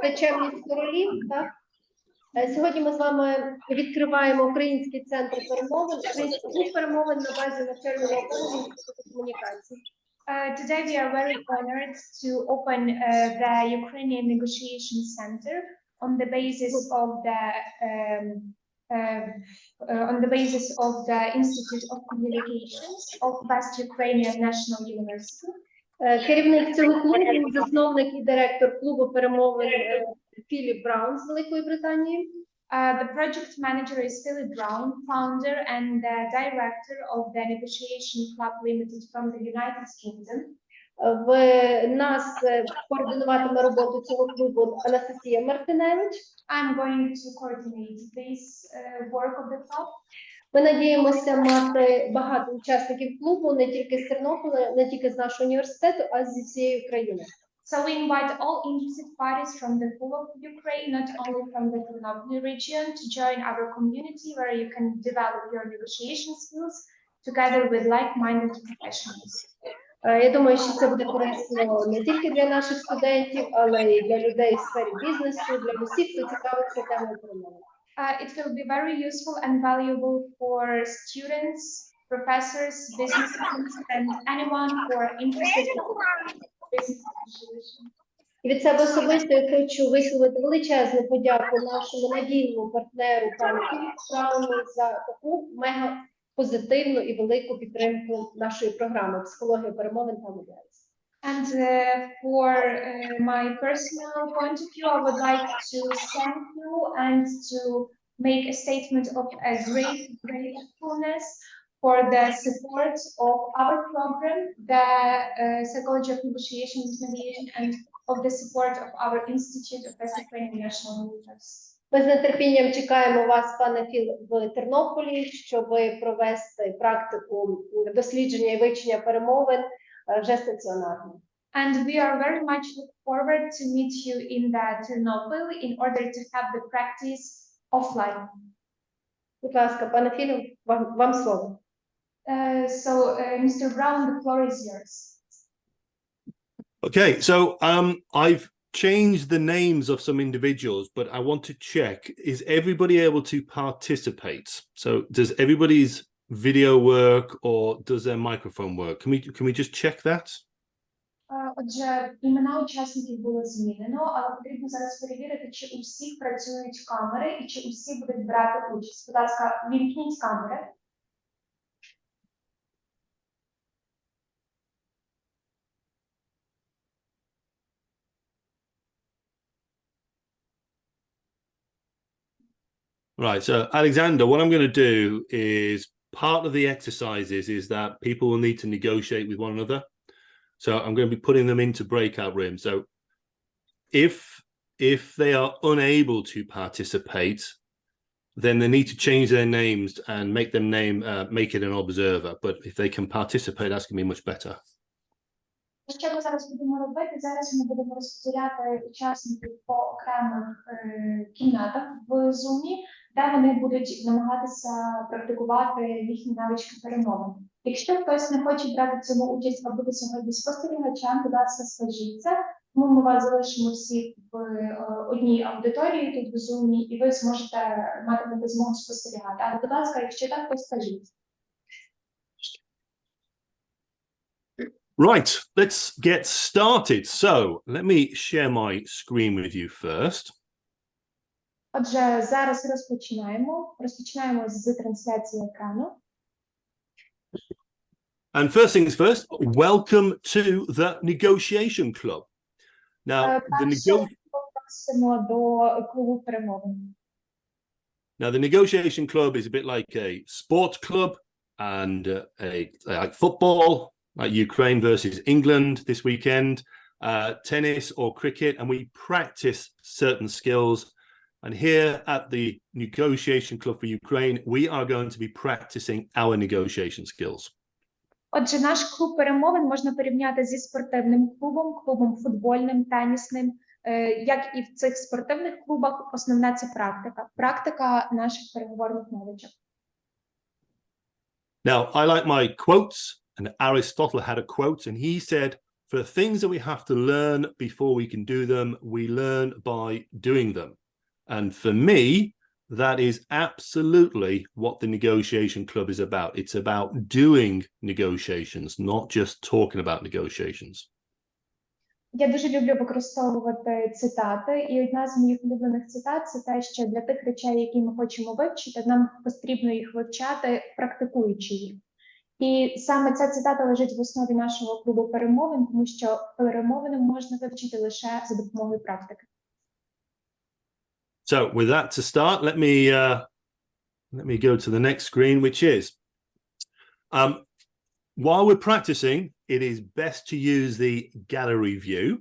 Це чемність королів, так? Сьогодні ми з вами відкриваємо Український центр перемовин, Український клуб перемовин на базі навчально-наукового інституту комунікацій. Today we are very honored to open the Ukrainian Negotiation Center on the basis of the Institute of Communications of West Ukrainian National University. Керівник цього клубу, засновник і директор клубу перемовин Філіп Браун з Великої Британії. The project manager is Philip Brown, founder and the director of the Negotiation Club Limited from the United Kingdom. В нас координуватиме роботу цього клубу Анастасія Мартиневич. I'm going to coordinate this work of the club. Ми надіємося мати багато учасників клубу не тільки з Тернополя, не тільки з нашого університету, а зі всієї України. So we invite all interested parties from the whole of Ukraine, not only from the Ternopil region, to join our community where you can develop your negotiation skills together with like-minded professionals. Я думаю, що це буде корисно не тільки для наших студентів, але й для людей в сфері бізнесу, для усіх, хто цікавиться темою перемовин. It will be very useful and valuable for students, professors, businessmen, and anyone who are interested in business negotiation. Від себе особисто я хочу висловити величезну подяку нашому надійному партнеру пану Філіпу Брауну за таку мега позитивну і велику підтримку нашої програми «Психологія перемовин та медіації». And for my personal point of view, I would like to thank you and to make a statement of a great gratefulness for the support of our program, the Psychology of Negotiation and Mediation, and of the support of our Institute of West Ukrainian National University. Ми з нетерпінням чекаємо вас, пане Філ, в Тернополі, щоб провести практику дослідження і вивчення перемовин вже стаціонарно. And we are very much look forward to meet you in the Ternopil in order to have the practice offline. Будь ласка, пане Філю, вам слово. Mr. Brown, the floor is yours. Okay, so I've changed the names of some individuals, but I want to check, is everybody able to participate? So does everybody's video work or does their microphone work? Can we just check that? Отже, імена учасників було змінено, але потрібно зараз перевірити, чи у всіх працюють камери і чи усі будуть брати участь. Будь ласка, вімкніть камери. Right, so Alexander, what I'm going to do is part of the exercises is that people will need to negotiate with one another. So I'm going to be putting them into breakout rooms. So if they are unable to participate, then they need to change their names and make it an observer. But if they can participate, that's going to be much better. Що ми зараз будемо робити? Зараз ми будемо розподіляти учасників по окремих кімнатах в Zoom, де вони будуть намагатися практикувати їхні навички перемовин. Якщо хтось не хоче брати в цьому участь, а буде сьогодні спостерігачем, будь ласка, скажіть це. Тому ми вас залишимо всіх в одній аудиторії тут в Zoom, і ви зможете мати змогу спостерігати. Але, будь ласка, якщо так, то скажіть. Right, let's get started. So let me share my screen with you first. Отже, зараз розпочинаємо. Розпочинаємо з трансляції екрану. And first things first, welcome to the Negotiation Club. Now, the Negotiation Club is a bit like a sports club and like football, like Ukraine versus England this weekend, tennis or cricket, and we practice certain skills. And here at the Negotiation Club for Ukraine, we are going to be practicing our negotiation skills. Отже, наш клуб перемовин можна порівняти зі спортивним клубом, клубом футбольним, тенісним. Як і в цих спортивних клубах, основна це практика наших переговорних навичок. Now, I like my quotes, and Aristotle had a quote, and he said, for things that we have to learn before we can do them, we learn by doing them. And for me, that is absolutely what the negotiation club is about. It's about doing negotiations, not just talking about negotiations. Я дуже люблю використовувати цитати, і одна з моїх улюблених цитат – це те, що для тих речей, які ми хочемо вивчити, нам потрібно їх вивчати, практикуючи їх. І саме ця цитата лежить в основі нашого клубу перемовин, тому що перемовини можна вивчити лише за допомогою практики. So with that to start, let me go to the next screen, which is while we're practicing, it is best to use the gallery view.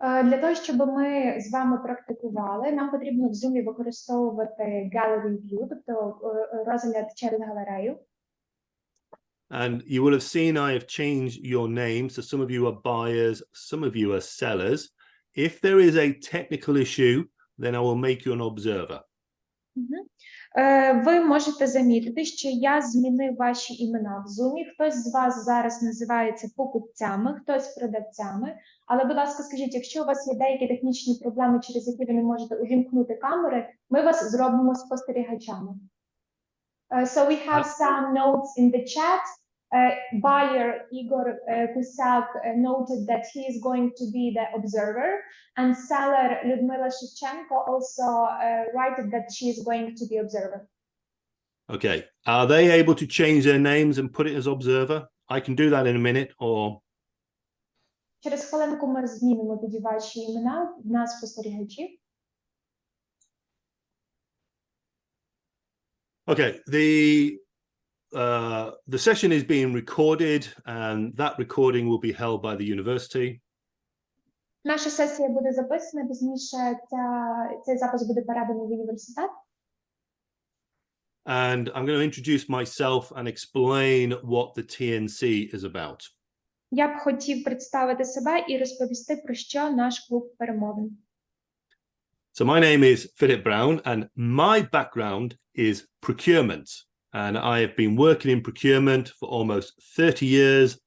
Для того, щоб ми з вами практикували, нам потрібно в Zoom використовувати gallery view, тобто розгляд через галерею. And you will have seen I have changed your names. So some of you are buyers, some of you are sellers. If there is a technical issue, then I will make you an observer. Ви можете замітити, що я змінив ваші імена в Zoom. Хтось з вас зараз називається покупцями, хтось продавцями. Але, будь ласка, скажіть, якщо у вас є деякі технічні проблеми, через які ви не можете увімкнути камери, ми вас зробимо спостерігачами. So we have some notes in the chat. Buyer Igor Kusak noted that he is going to be the observer, and seller Ludmila Shevchenko also wrote that she is going to be observer. Okay. Are they able to change their names and put it as observer? I can do that in a minute, or... Через хвилинку ми змінимо тоді ваші імена на спостерігачів. Okay. The session is being recorded, and that recording will be held by the university. Наша сесія буде записана, пізніше цей запис буде переданий в університет. And I'm going to introduce myself and explain what the TNC is about. Я б хотів представити себе і розповісти, про що наш клуб перемовин. So my name is Philip Brown, and my background is procurement. And I have been working in procurement for almost 30 years,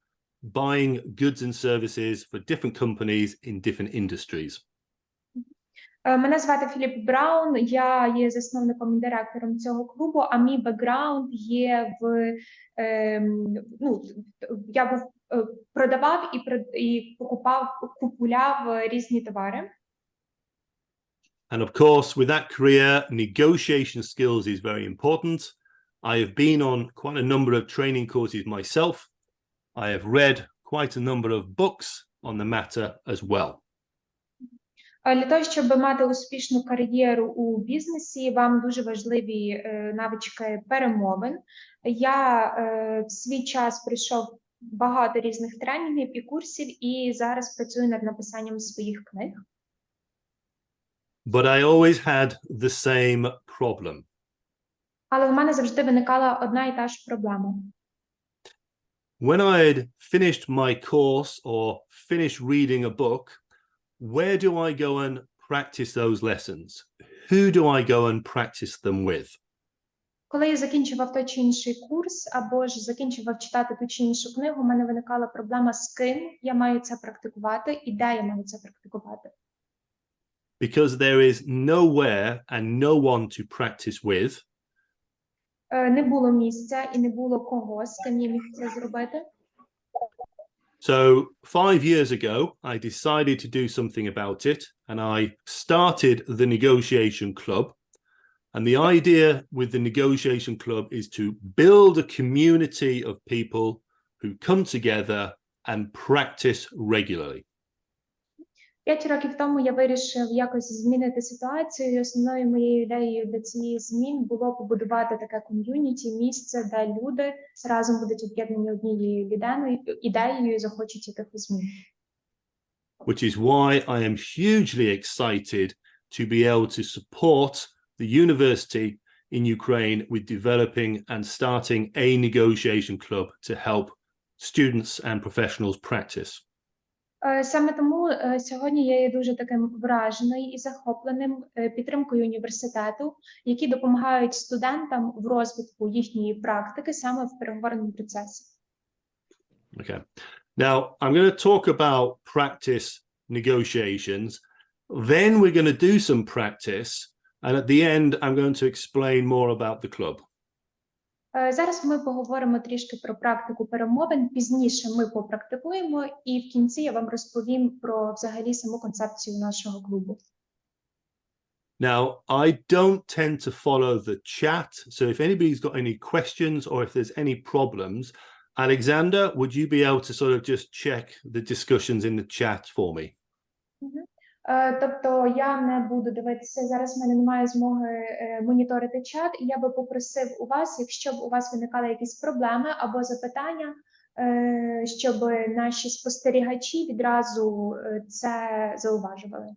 buying goods and services for different companies in different industries. Мене звати Філіп Браун, я є засновником і директором цього клубу, а мій бекграунд є я був продавав і купував різні товари. And of course, with that career, negotiation skills is very important. I have been on quite a number of training courses myself. I have read quite a number of books on the matter as well. Для того, щоб мати успішну кар'єру у бізнесі, вам дуже важливі навички перемовин. Я в свій час пройшов багато різних тренінгів і курсів, і зараз працюю над написанням своїх книг. But I always had the same problem. Але в мене завжди виникала одна і та ж проблема. When I had finished my course or finished reading a book, where do I go and practice those lessons? Who do I go and practice them with? Коли я закінчував той чи інший курс, або ж закінчував читати ту чи іншу книгу, у мене виникала проблема, з ким я маю це практикувати і де я маю це практикувати. Because there is nowhere and no one to practice with. Не було місця і не було кого, з ким я міг це зробити. So 5 years ago, I decided to do something about it, and I started the negotiation club. And the idea with the negotiation club is to build a community of people who come together and practice regularly. 5 років тому я вирішив якось змінити ситуацію, і основною моєю ідеєю для цієї змін було побудувати таке ком'юніті, місце, де люди разом будуть об'єднані однією ідеєю і захочуть йти по змін. Which is why I am hugely excited to be able to support the university in Ukraine with developing and starting a negotiation club to help students and professionals practice. Саме тому сьогодні я є дуже таким враженою і захопленим підтримкою університету, які допомагають студентам в розвитку їхньої практики саме в переговорному процесі. Okay. Now, I'm going to talk about practice negotiations. Then we're going to do some practice. And at the end, I'm going to explain more about the club. Зараз ми поговоримо трішки про практику перемовин, пізніше ми попрактикуємо, і в кінці я вам розповім про взагалі саму концепцію нашого клубу. Now, I don't tend to follow the chat, so if anybody's got any questions or if there's any problems, Alexander, would you be able to sort of just check the discussions in the chat for me? Тобто я не буду дивитися, зараз в мене немає змоги моніторити чат, і я би попросив у вас, якщо б у вас виникали якісь проблеми або запитання, щоб наші спостерігачі відразу це зауважували.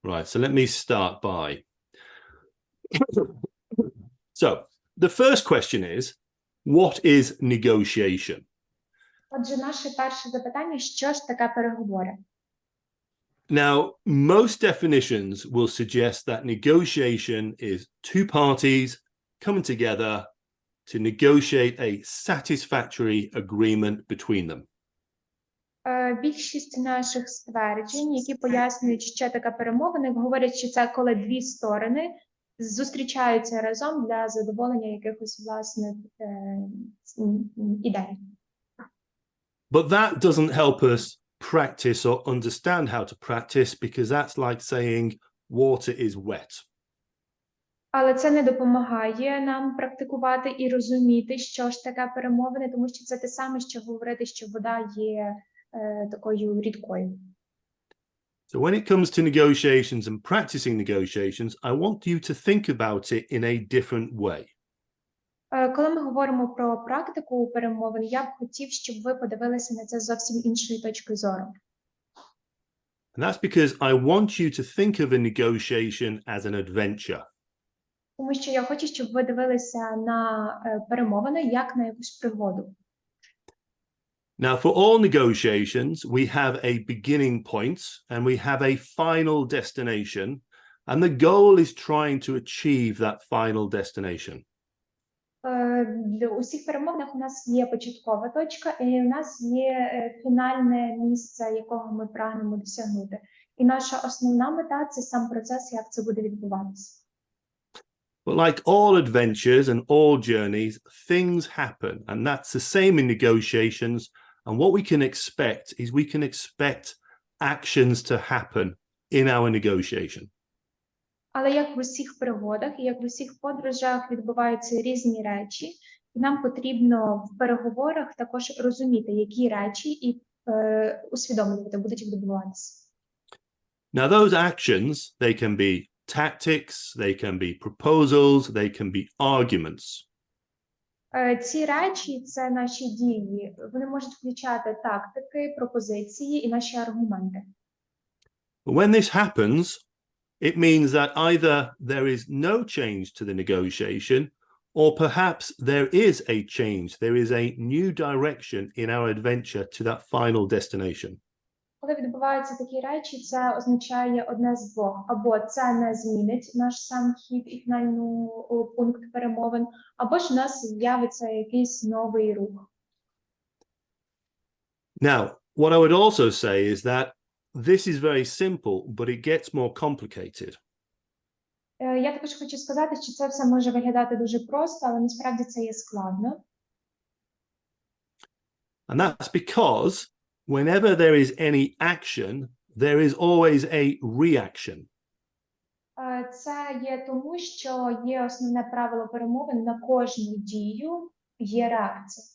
Right, so let me start by. So, the first question is, what is negotiation? Отже, наше перше запитання, що ж таке переговори? Now, most definitions will suggest that negotiation is two parties coming together to negotiate a satisfactory agreement between them. Більшість наших стверджень, які пояснюють, що таке перемовини, говорять, що це коли дві сторони зустрічаються разом для задоволення якихось власних ідей. But that doesn't help us practice or understand how to practice, because that's like saying water is wet. Але це не допомагає нам практикувати і розуміти, що ж таке перемовини, тому що це те саме, що говорити, що вода є такою рідкою. So when it comes to negotiations and practicing negotiations, I want you to think about it in a different way. Коли ми говоримо про практику перемовин, я б хотів, щоб ви подивилися на це зовсім іншої точки зору. And that's because I want you to think of a negotiation as an adventure. Тому що я хочу, щоб ви дивилися на перемовини як на якусь пригоду. Now, for all negotiations, we have a beginning point and we have a final destination, and the goal is trying to achieve that final destination. Для усіх перемовинах у нас є початкова точка, і у нас є фінальне місце, якого ми прагнемо досягнути. І наша основна мета – це сам процес, як це буде відбуватися. But like all adventures and all journeys, things happen, and that's the same in negotiations. And what we can expect is we can expect actions to happen in our negotiation. Але як в усіх пригодах і як в усіх подорожах відбуваються різні речі, і нам потрібно в переговорах також розуміти, які речі і усвідомлювати будуть відбуватися. Now, those actions, they can be tactics, they can be proposals, they can be arguments. Ці речі – це наші дії. Вони можуть включати тактики, пропозиції і наші аргументи. But when this happens, it means that either there is no change to the negotiation, or perhaps there is a change, there is a new direction in our adventure to that final destination. Коли відбуваються такі речі, це означає одне з двох. Або це не змінить наш сам хід і фінальний пункт перемовин, або ж у нас з'явиться якийсь новий рух. Now, what I would also say is that this is very simple, but it gets more complicated. Я також хочу сказати, що це все може виглядати дуже просто, але насправді це є складно. And that's because whenever there is any action, there is always a reaction. Це є тому, що є основне правило перемовин: на кожну дію є реакція.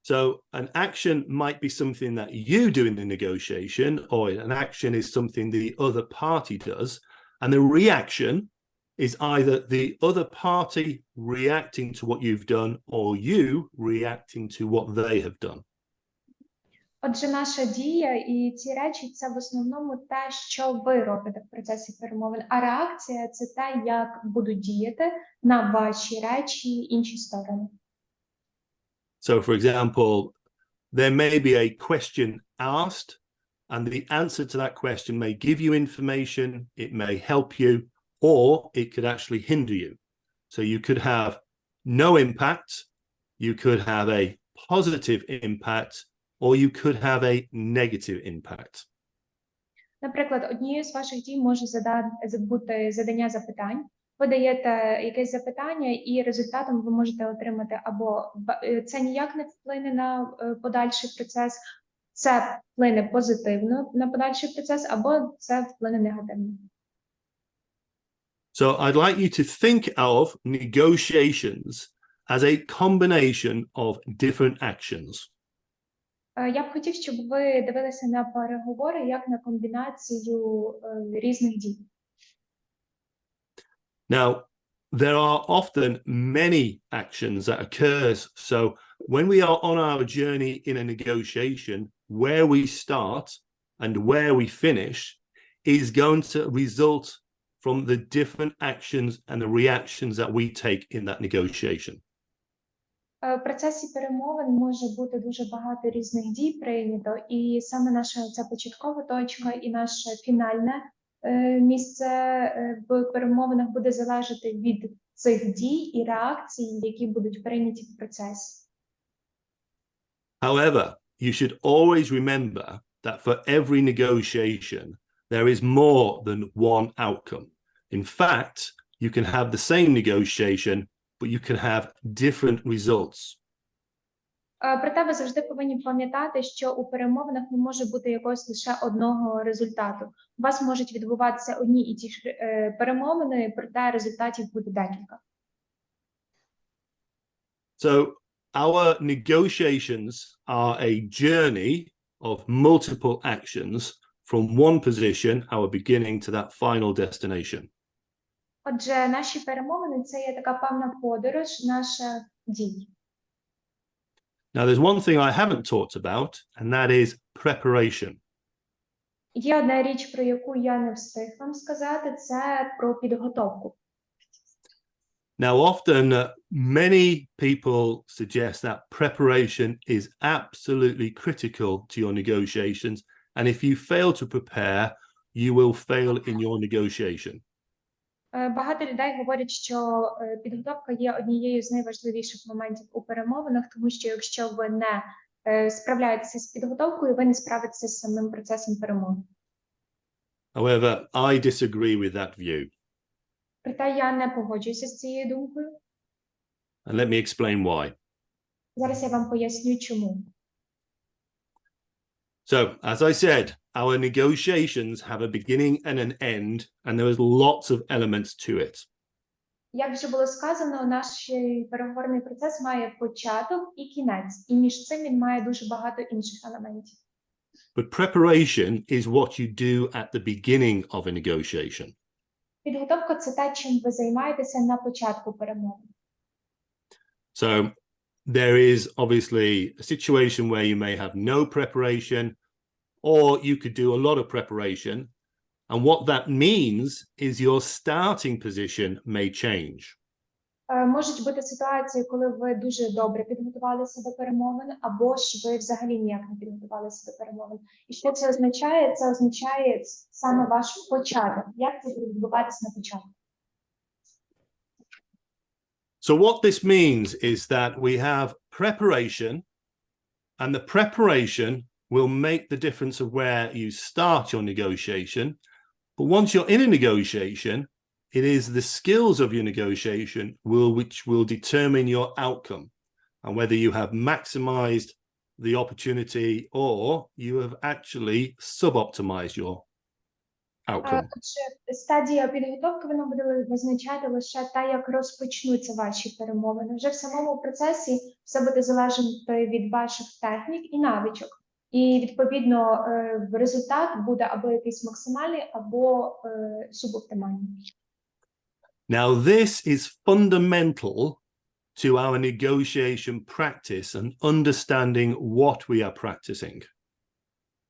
So an action might be something that you do in the negotiation, or an action is something the other party does, and the reaction is either the other party reacting to what you've done or you reacting to what they have done. Отже, наша дія і ці речі – це в основному те, що ви робите в процесі перемовин, а реакція – це те, як будуть діяти на ваші речі інші сторони. So, for example, there may be a question asked, and the answer to that question may give you information, it may help you, or it could actually hinder you. So you could have no impact, you could have a positive impact, or you could have a negative impact. Наприклад, однією з ваших дій може бути задання запитань. Ви даєте якесь запитання, і результатом ви можете отримати або це ніяк не вплине на подальший процес, це вплине позитивно на подальший процес, або це вплине негативно. So I'd like you to think of negotiations as a combination of different actions. Я б хотів, щоб ви дивилися на переговори як на комбінацію різних дій. Now, there are often many actions that occurs. So when we are on our journey in a negotiation, where we start and where we finish is going to result from the different actions and the reactions that we take in that negotiation. В процесі перемовин може бути дуже багато різних дій прийнято, і саме наша ця початкова точка і наше фінальне місце в перемовинах буде залежати від цих дій і реакцій, які будуть прийняті в процесі. However, you should always remember that for every negotiation, there is more than one outcome. In fact, you can have the same negotiation, but you can have different results. Проте ви завжди повинні пам'ятати, що у перемовинах не може бути якогось лише одного результату. У вас можуть відбуватися одні і ті ж перемовини, проте результатів буде декілька. So our negotiations are a journey of multiple actions from one position, our beginning, to that final destination. Отже, наші перемовини – це є така певна подорож, наша дій. Now, there's one thing I haven't talked about, and that is preparation. Є одна річ, про яку я не встиг вам сказати, це про підготовку. Now, often many people suggest that preparation is absolutely critical to your negotiations, and if you fail to prepare, you will fail in your negotiation. Багато людей говорять, що підготовка є однією з найважливіших моментів у перемовинах, тому що якщо ви не справляєтеся з підготовкою, ви не справитеся з самим процесом перемовин. However, I disagree with that view. Проте я не погоджуюся з цією думкою. And let me explain why. Зараз я вам поясню, чому. So, as I said, our negotiations have a beginning and an end, and there is lots of elements to it. Як вже було сказано, наш переговорний процес має початок і кінець, і між цим він має дуже багато інших елементів. But preparation is what you do at the beginning of a negotiation. Підготовка – це те, чим ви займаєтеся на початку перемовин. So, there is obviously a situation where you may have no preparation, or you could do a lot of preparation. And what that means is your starting position may change. Можуть бути ситуації, коли ви дуже добре підготувалися до перемовин, або ж ви взагалі ніяк не підготувалися до перемовин. І що це означає? Це означає саме ваш початок. Як це буде відбуватися на початку? So what this means is that we have preparation, and the preparation will make the difference of where you start your negotiation. But once you're in a negotiation, it is the skills of your negotiation which will determine your outcome, and whether you have maximized the opportunity or you have actually suboptimized your outcome. Стадія підготовки вона буде визначати лише те, як розпочнуться ваші перемовини. Вже в самому процесі все буде залежати від ваших технік і навичок. І, відповідно, результат буде або якийсь максимальний, або субоптимальний. Now, this is fundamental to our negotiation practice and understanding what we are practicing.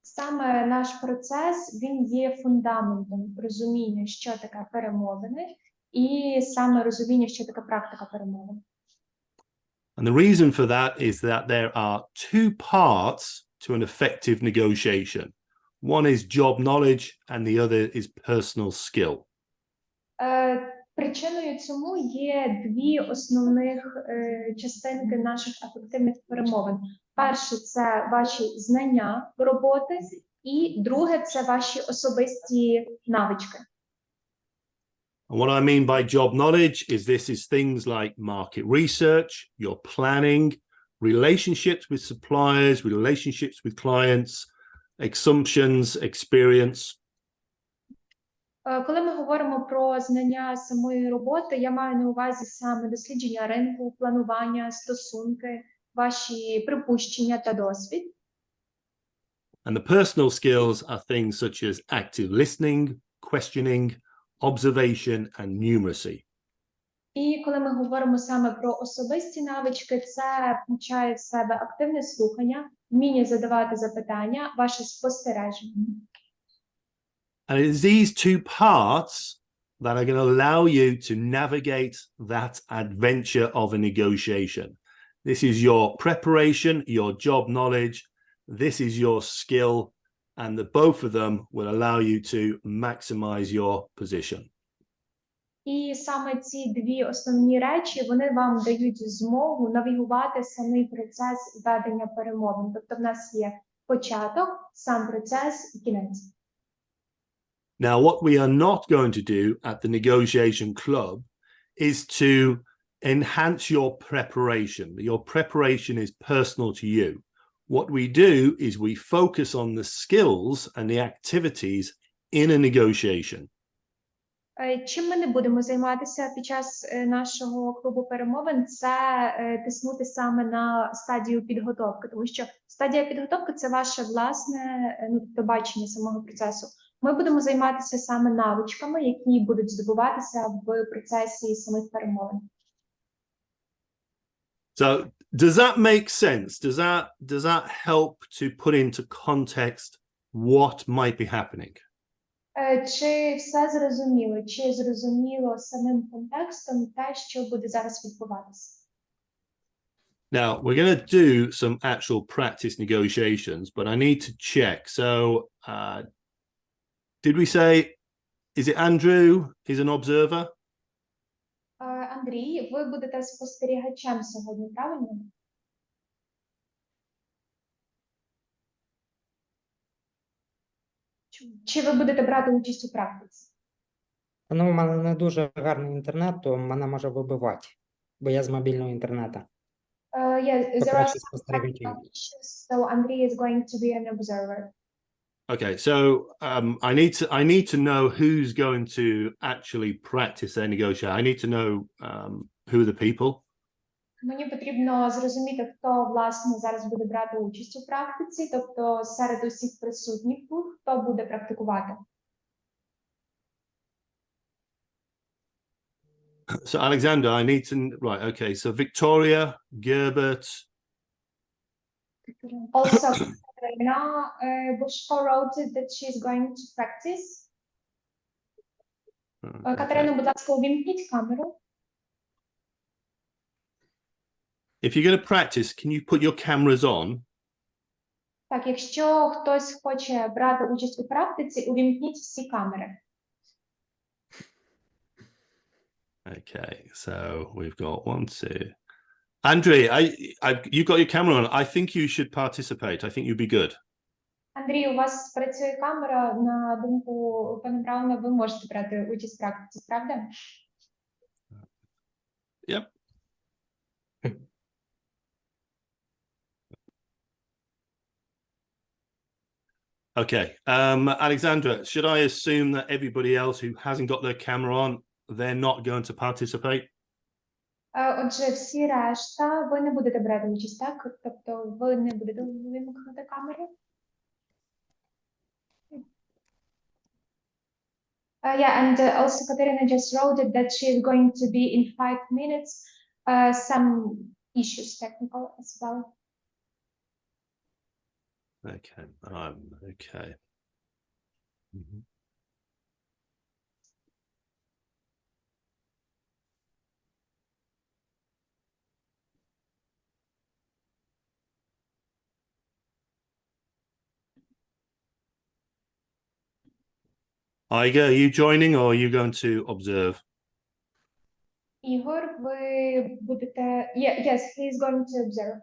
Саме наш процес, він є фундаментом розуміння, що таке перемовини, і саме розуміння, що таке практика перемовин. And the reason for that is that there are two parts to an effective negotiation. One is job knowledge and the other is personal skill. Причиною цьому є дві основних частинки наших ефективних перемовин. Перше – це ваші знання роботи, і друге – це ваші особисті навички. And what I mean by job knowledge is this is things like market research, your planning, relationships with suppliers, relationships with clients, assumptions, experience. Коли ми говоримо про знання самої роботи, я маю на увазі саме дослідження ринку, планування, стосунки, ваші припущення та досвід. And the personal skills are things such as active listening, questioning, observation, and numeracy. І коли ми говоримо саме про особисті навички, це включає в себе активне слухання, вміння задавати запитання, ваше спостереження. And it's these two parts that are going to allow you to navigate that adventure of a negotiation. This is your preparation, your job knowledge, this is your skill, and the both of them will allow you to maximize your position. І саме ці дві основні речі, вони вам дають змогу навігувати самий процес ведення перемовин. Тобто в нас є початок, сам процес і кінець. Now, what we are not going to do at the negotiation club is to enhance your preparation. Your preparation is personal to you. What we do is we focus on the skills and the activities in a negotiation. Чим ми не будемо займатися під час нашого клубу перемовин, це тиснути саме на стадію підготовки, тому що стадія підготовки – це ваше власне бачення самого процесу. Ми будемо займатися саме навичками, які будуть здобуватися в процесі самих перемовин. So, does that make sense? Does that help to put into context what might be happening? Чи все зрозуміло? Чи зрозуміло самим контекстом те, що буде зараз відбуватися? Now, we're going to do some actual practice negotiations, but I need to check. So, did we say, is it Andrew is an observer? Андрій, ви будете спостерігачем сьогодні, правильно? Чи ви будете брати участь у практиці? Ну, у мене не дуже гарний інтернет, то мене може вибивати, бо я з мобільного інтернету. Yeah, there are Покраще some спостерігачем. technical issues, so Andrei is going to be an observer. Okay, so I need to know who's going to actually practice their negotiation. I need to know who are the people. Мені потрібно зрозуміти, хто, власне, зараз буде брати участь у практиці, тобто серед усіх присутніх тут, хто буде практикувати. So, Alexander, I need to, right, okay, so Victoria, Gerbert. Also, Katerina Bushko wrote that she's going to practice. Катерина, будь ласка, увімкніть камеру. If you're going to practice, can you put your cameras on? Так, якщо хтось хоче брати участь у практиці, увімкніть всі камери. Okay, so we've got 1, 2. Andrei, you've got your camera on. I think you should participate. I think you'd be good. Андрій, у вас працює камера, на думку пана Брауна, ви можете брати участь в практиці, правда? Yep. Okay, Alexandra, should I assume that everybody else who hasn't got their camera on, they're not going to participate? Отже, всі решта, ви не будете брати участь, так? Тобто ви не будете вимкнути камери? Yeah, and also Katerina just wrote it that she is going to be in 5 minutes. Some issues technical as well. Okay, okay. Mm-hmm. Iga, are you joining or are you going to observe? Ігор, ви будете... Yes, he is going to observe.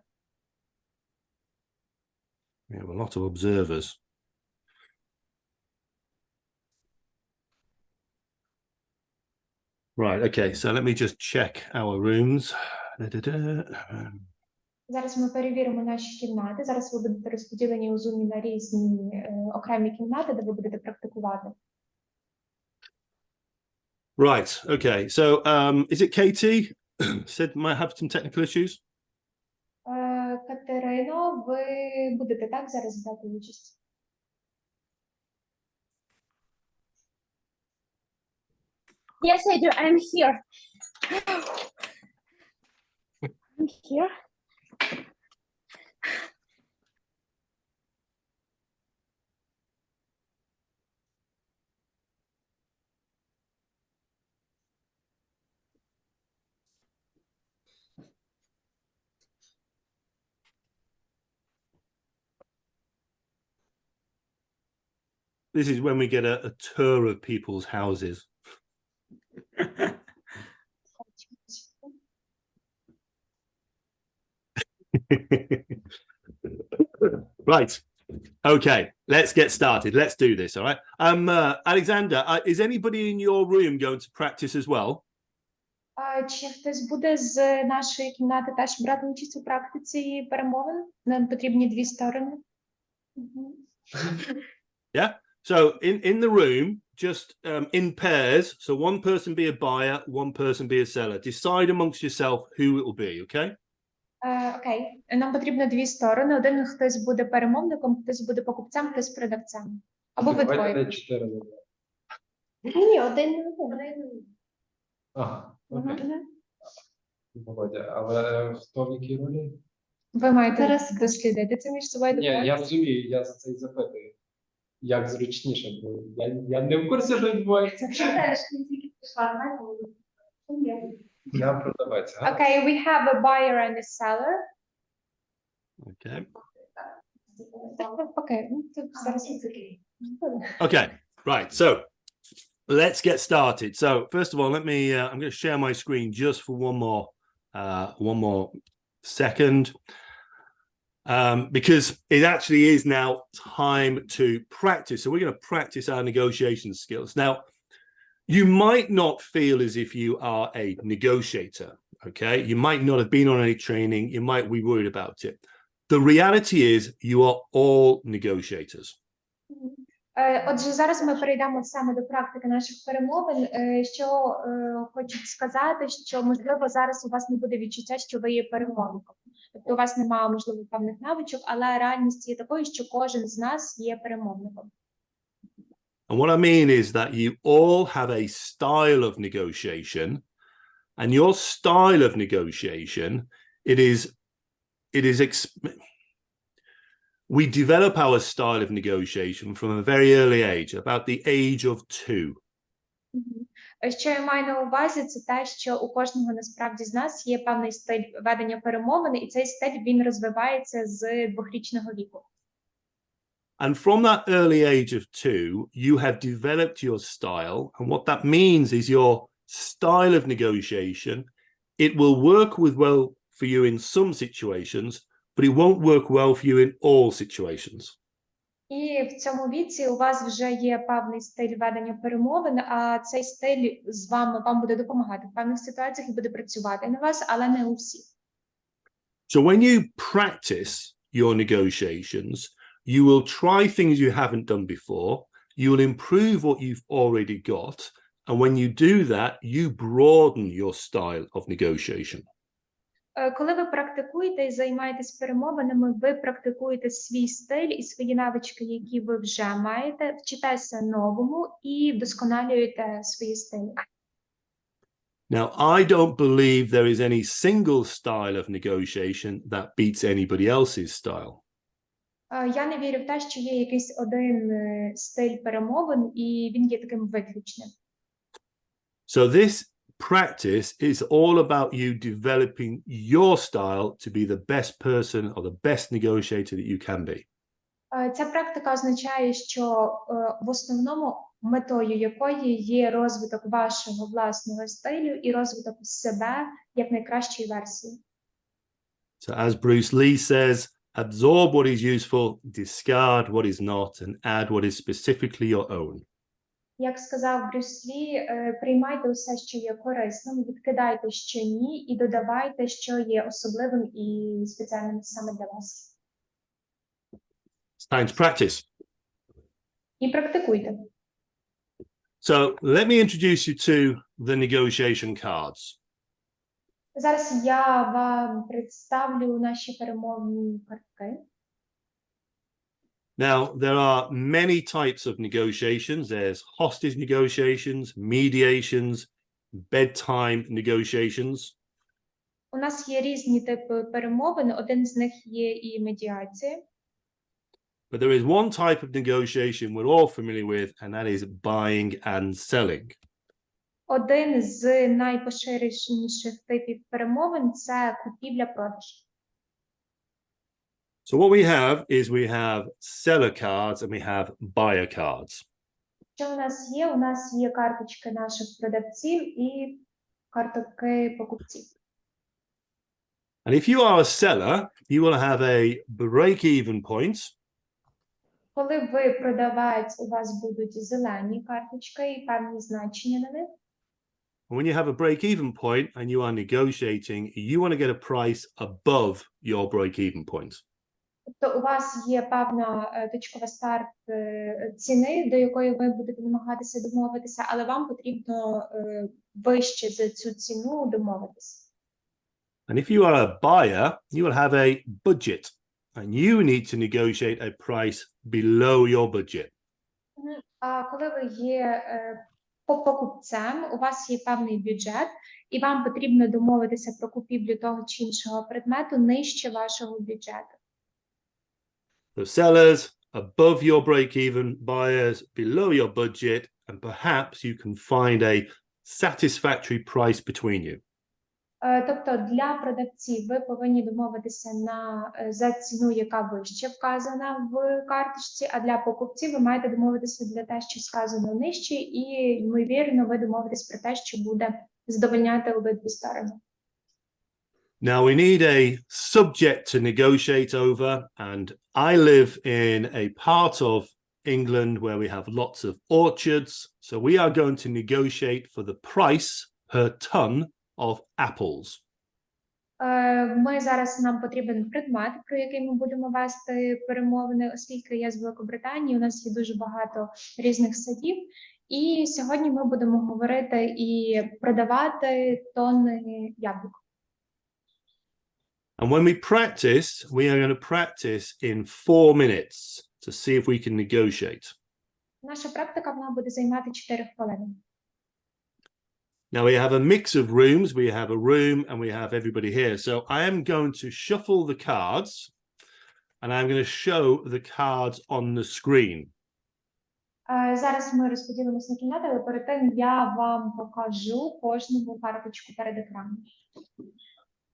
We have a lot of observers. Right, okay, so let me just check our rooms. Зараз ми перевіримо наші кімнати. Зараз ви будете розподілені у Zoom на різні окремі кімнати, де ви будете практикувати. Right, okay, so is it Katie said might have some technical issues? Катерино, ви будете так зараз брати участь? Yes, I do. I'm here. I'm here. This is when we get a tour of people's houses. Right. Okay, let's get started. Let's do this, all right? Alexander, is anybody in your room going to practice as well? Чи хтось буде з нашої кімнати теж брати участь у практиці перемовин? Нам потрібні дві сторони. Yeah. So in the room, just in pairs. So one person be a buyer, one person be a seller. Decide amongst yourself who it will be, okay? Окей. Нам потрібно дві сторони. Один хтось буде перемовником, хтось буде покупцем, хтось продавцем. Або ви двоє. 4 буде. Ні, один. Ага, окей. Володя, але хто в якій ролі? Ви маєте Зараз дослідити це між собою. Ні, я розумію, я за це і запитую. Як зручніше, бо я не в курсі, що відбувається. Я продавець, а? Okay, we have a buyer and a seller. Okay. Окей, ну це зараз. Okay. Right. So let's get started. So first of all, let me. I'm going to share my screen just for one more second, because it actually is now time to practice. So we're going to practice our negotiation skills. Now, you might not feel as if you are a negotiator. Okay, you might not have been on any training. You might be worried about it. The reality is, you are all negotiators. Отже, зараз ми перейдемо саме до практики наших перемовин. Що хочу сказати, що, можливо, зараз у вас не буде відчуття, що ви є перемовником. Тобто у вас немає, можливо, певних навичок, але реальність є такою, що кожен з нас є перемовником. And what I mean is that you all have a style of negotiation, and your style of negotiation, we develop our style of negotiation from a very early age, about the age of 2. Що я маю на увазі, це те, що у кожного насправді з нас є певний стиль ведення перемовин, і цей стиль, він розвивається з 2-річного віку. And from that early age of 2, you have developed your style. And what that means is your style of negotiation, it will work well for you in some situations, but it won't work well for you in all situations. І в цьому віці у вас вже є певний стиль ведення перемовин, а цей стиль вам буде допомагати в певних ситуаціях і буде працювати на вас, але не у всіх. So when you practice your negotiations, you will try things you haven't done before, you will improve what you've already got, and when you do that, you broaden your style of negotiation. Коли ви практикуєте і займаєтесь перемовинами, ви практикуєте свій стиль і свої навички, які ви вже маєте, вчитеся новому і вдосконалюєте свої стилі. Now, I don't believe there is any single style of negotiation that beats anybody else's style. Я не вірю в те, що є якийсь один стиль перемовин, і він є таким виключним. So this practice is all about you developing your style to be the best person or the best negotiator that you can be. Ця практика означає, що в основному метою якої є розвиток вашого власного стилю і розвиток себе як найкращої версії. So as Bruce Lee says, absorb what is useful, discard what is not, and add what is specifically your own. Як сказав Брюс Лі, приймайте усе, що є корисним, відкидайте, що ні, і додавайте, що є особливим і спеціальним саме для вас. It's time to practice. І практикуйте. So let me introduce you to the negotiation cards. Зараз я вам представлю наші перемовні картки. Now, there are many types of negotiations. There's hostage negotiations, mediations, bedtime negotiations. У нас є різні типи перемовин. Один з них є і медіація. But there is one type of negotiation we're all familiar with, and that is buying and selling. Один з найпоширеніших типів перемовин – це купівля-продаж. So what we have is we have seller cards and we have buyer cards. Що у нас є? У нас є карточки наших продавців і карточки покупців. And if you are a seller, you will have a break-even point. Коли ви продавець, у вас будуть зелені карточки і певні значення на них. And when you have a break-even point and you are negotiating, you want to get a price above your break-even point. Тобто у вас є певна точкова старт ціни, до якої ви будете намагатися домовитися, але вам потрібно вище за цю ціну домовитися. And if you are a buyer, you will have a budget and you need to negotiate a price below your budget. А коли ви є покупцем, у вас є певний бюджет, і вам потрібно домовитися про купівлю того чи іншого предмету нижче вашого бюджету. So sellers above your break-even, buyers below your budget, and perhaps you can find a satisfactory price between you. Тобто для продавців ви повинні домовитися за ціну, яка вище вказана в карточці, а для покупців ви маєте домовитися для те, що сказано нижче, і, ймовірно, ви домовитесь про те, що буде задовольняти обидві сторони. Now we need a subject to negotiate over, and I live in a part of England where we have lots of orchards, so we are going to negotiate for the price per ton of apples. Нам потрібен предмет, про який ми будемо вести перемовини, оскільки я з Великобританії, у нас є дуже багато різних садів, і сьогодні ми будемо говорити і продавати тонни яблук. And when we practice, we are going to practice in 4 minutes to see if we can negotiate. Наша практика, вона буде займати 4 хвилини. Now we have a mix of rooms. We have a room and we have everybody here. So I am going to shuffle the cards and I'm going to show the cards on the screen. Зараз ми розподілимося на кімнати, але перед тим я вам покажу кожну карточку перед екраном.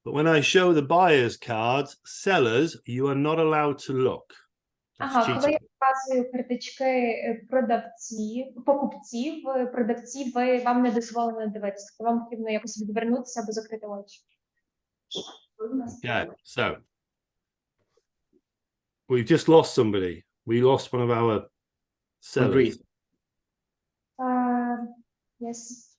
But when I show the buyer's cards, sellers, you are not allowed to look. That's Коли я cheating. показую карточки покупців, продавців, вам не дозволено дивитися. Вам потрібно якось відвернутися або закрити очі. Okay, so we've just lost somebody. We lost one of our sellers. Yes.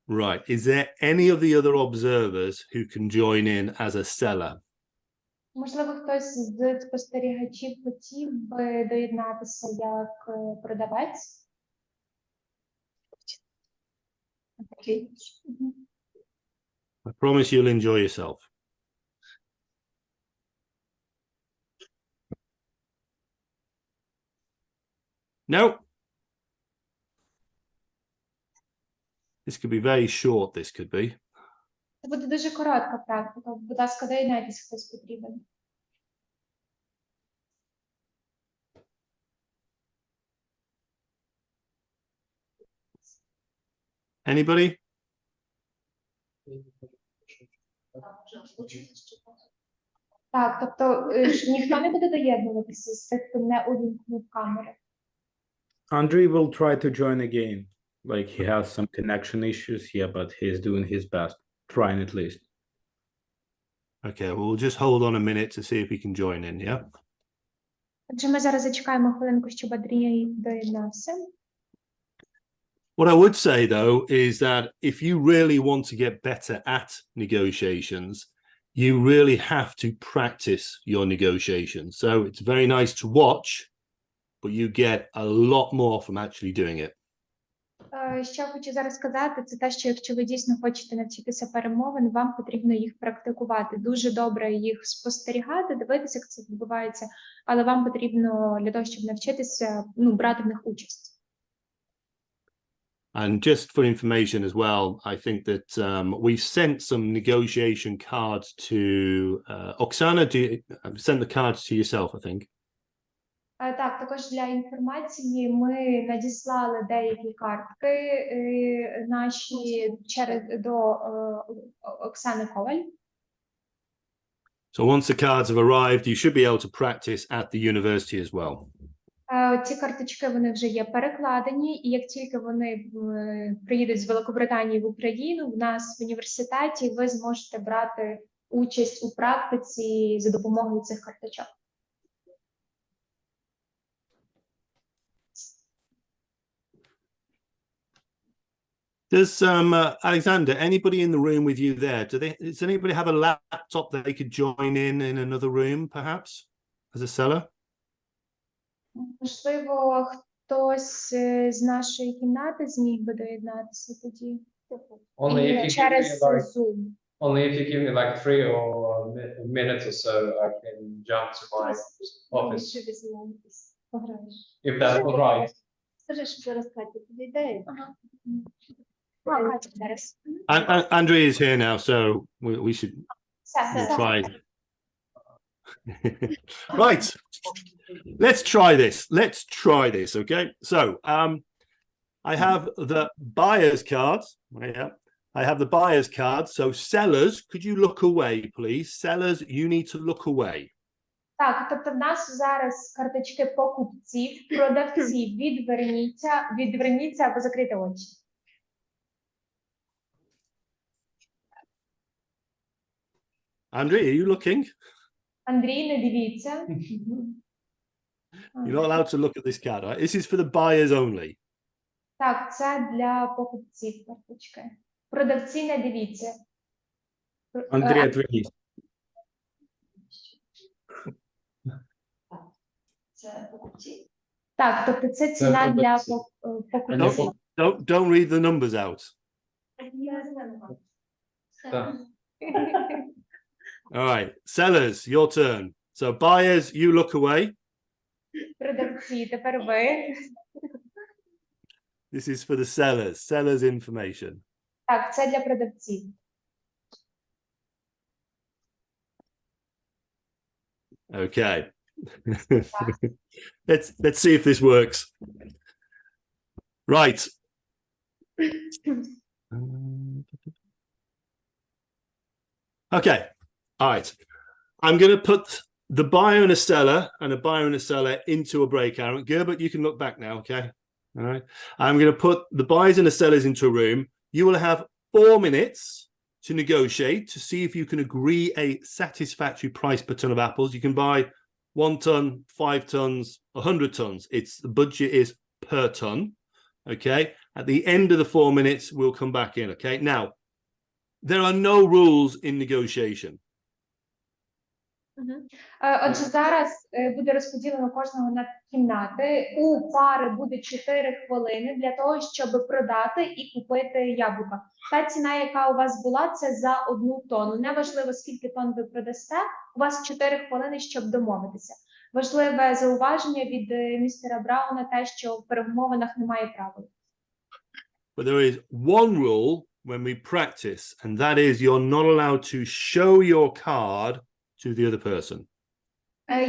Right. Is there any of the other observers who can join in as a seller? Можливо, хтось з спостерігачів хотів би доєднатися як продавець? I promise you'll enjoy yourself. No. This could be very short, this could be. Це буде дуже коротка практика. Будь ласка, доєднайтесь, хтось потрібен. Так, тобто ніхто не буде доєднуватися з тих, хто не увімкнув камери. Andrei will try to join again. Like he has some connection issues here, but he's doing his best, trying at least. Okay, well, we'll just hold on a minute to see if he can join in, yeah? Отже, ми зараз зачекаємо хвилинку, щоб Андрій доєднався. What I would say, though, is that if you really want to get better at negotiations, you really have to practice your negotiations. So it's very nice to watch, but you get a lot more from actually doing it. Що хочу зараз сказати, це те, що якщо ви дійсно хочете навчитися перемовин, вам потрібно їх практикувати. Дуже добре їх спостерігати, дивитися, як це відбувається, але вам потрібно для того, щоб навчитися, брати в них участь. And just for information as well, I think that we sent some negotiation cards to Oksana. Sent the cards to yourself, I think. Так, також для інформації ми надіслали деякі картки наші до Оксани Коваль. So once the cards have arrived, you should be able to practice at the university as well. Ці карточки, вони вже є перекладені, і як тільки вони приїдуть з Великобританії в Україну, в нас в університеті ви зможете брати участь у практиці за допомогою цих карточок. Does Alexander, anybody in the room with you there? Does anybody have a laptop that they could join in another room, perhaps, as a seller? Можливо, хтось з нашої кімнати зміг би доєднатися тоді. Через Zoom. Only if you give me like 3 or a minute or so, I can jump to my office. If that's all right. Скажи, що зараз Катя підійде. Andrea is here now, so we should try. Right, let's try this. Let's try this, okay? So I have the buyer's cards. Yeah, I have the buyer's cards. So sellers, could you look away, please? Sellers, you need to look away. Так, тобто в нас зараз карточки покупців, продавці, відверніться або закрийте очі. Andrea, are you looking? Андрій, не дивіться. You're not allowed to look at this card, right? This is for the buyers only. Так, це для покупців карточки. Продавці, не дивіться. Andrei, отвернись. Це покупці. Так, тобто це ціна для покупців. Don't read the numbers out. All right, sellers, your turn. So buyers, you look away. Продавці, тепер ви. This is for the sellers information. Так, це для продавців. Okay. Let's see if this works. Right. Okay. All right. I'm going to put the buyer and a seller into a break, Aaron. Gerbert, you can look back now, okay? All right. I'm going to put the buyers and the sellers into a room. You will have 4 minutes to negotiate to see if you can agree a satisfactory price per ton of apples. You can buy 1 ton, 5 tons, 100 tons. The budget is per ton. Okay. At the end of the 4 minutes, we'll come back in. Okay. Now, there are no rules in negotiation. Отже, зараз буде розподілено кожного на кімнати. У пари буде 4 хвилини для того, щоб продати і купити яблука. Та ціна, яка у вас була, це за 1 тонну. Неважливо, скільки тонн ви продасте, у вас 4 хвилини, щоб домовитися. Важливе зауваження від містера Брауна те, що в перемовинах немає правил. But there is one rule when we practice, and that is you're not allowed to show your card to the other person.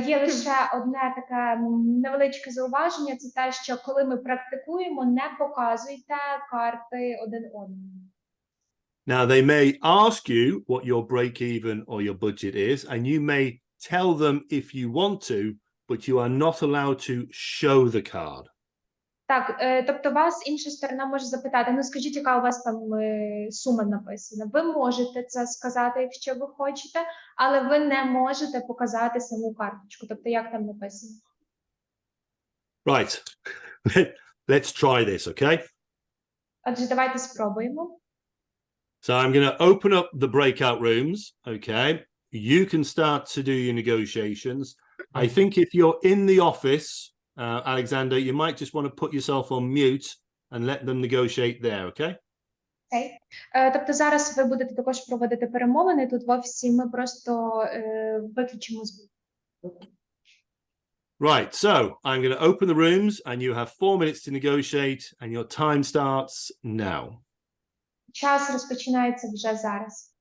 Є лише одне таке невеличке зауваження, це те, що коли ми практикуємо, не показуйте карти один одному. Now, they may ask you what your break-even or your budget is, and you may tell them if you want to, but you are not allowed to show the card. Так, тобто вас інша сторона може запитати, ну скажіть, яка у вас там сума написана. Ви можете це сказати, якщо ви хочете, але ви не можете показати саму карточку, тобто як там написано. Right. Let's try this, okay? Отже, давайте спробуємо. So I'm going to open up the breakout rooms, okay? You can start to do your negotiations. I think if you're in the office, Alexander, you might just want to put yourself on mute and let them negotiate there, okay? Окей. Тобто зараз ви будете також проводити перемовини тут в офісі, ми просто виключимо звук. Right, so I'm going to open the rooms and you have 4 minutes to negotiate and your time starts now. Час розпочинається вже зараз.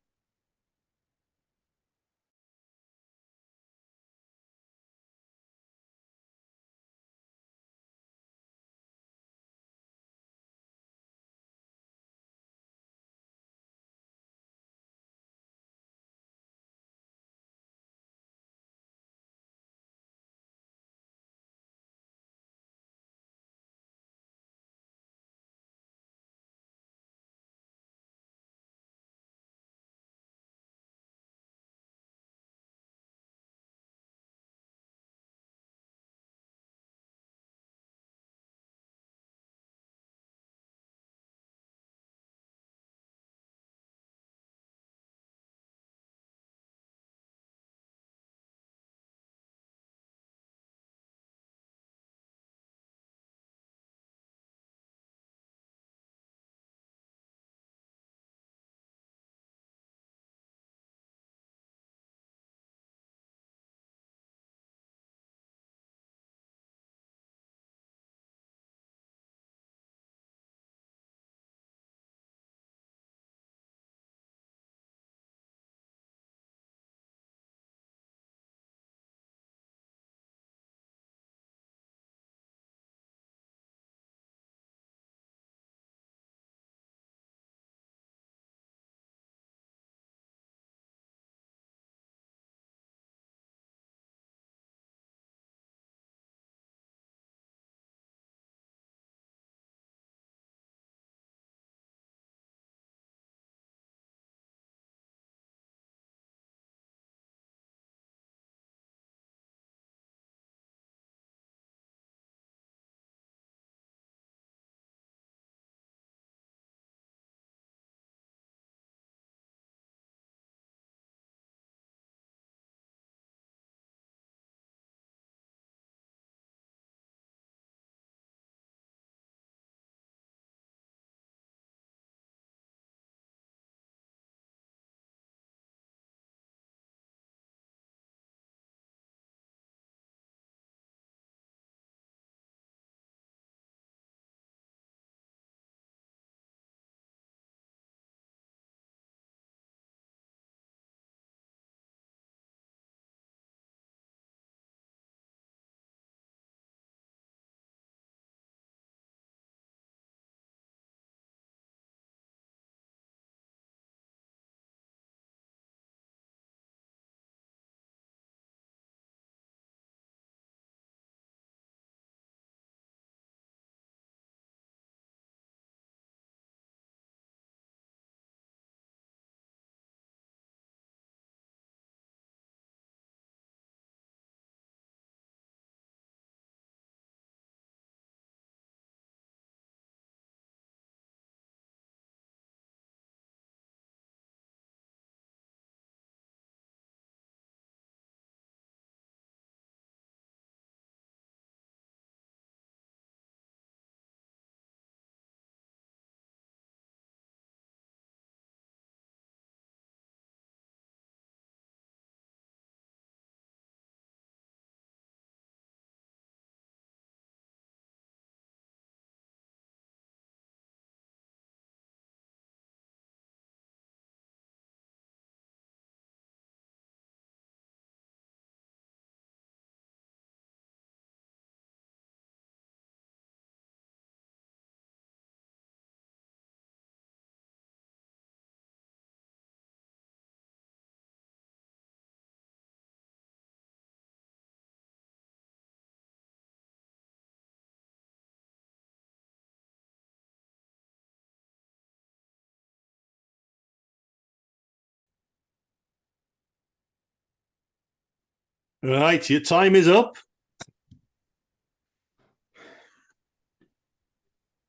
Right, your time is up.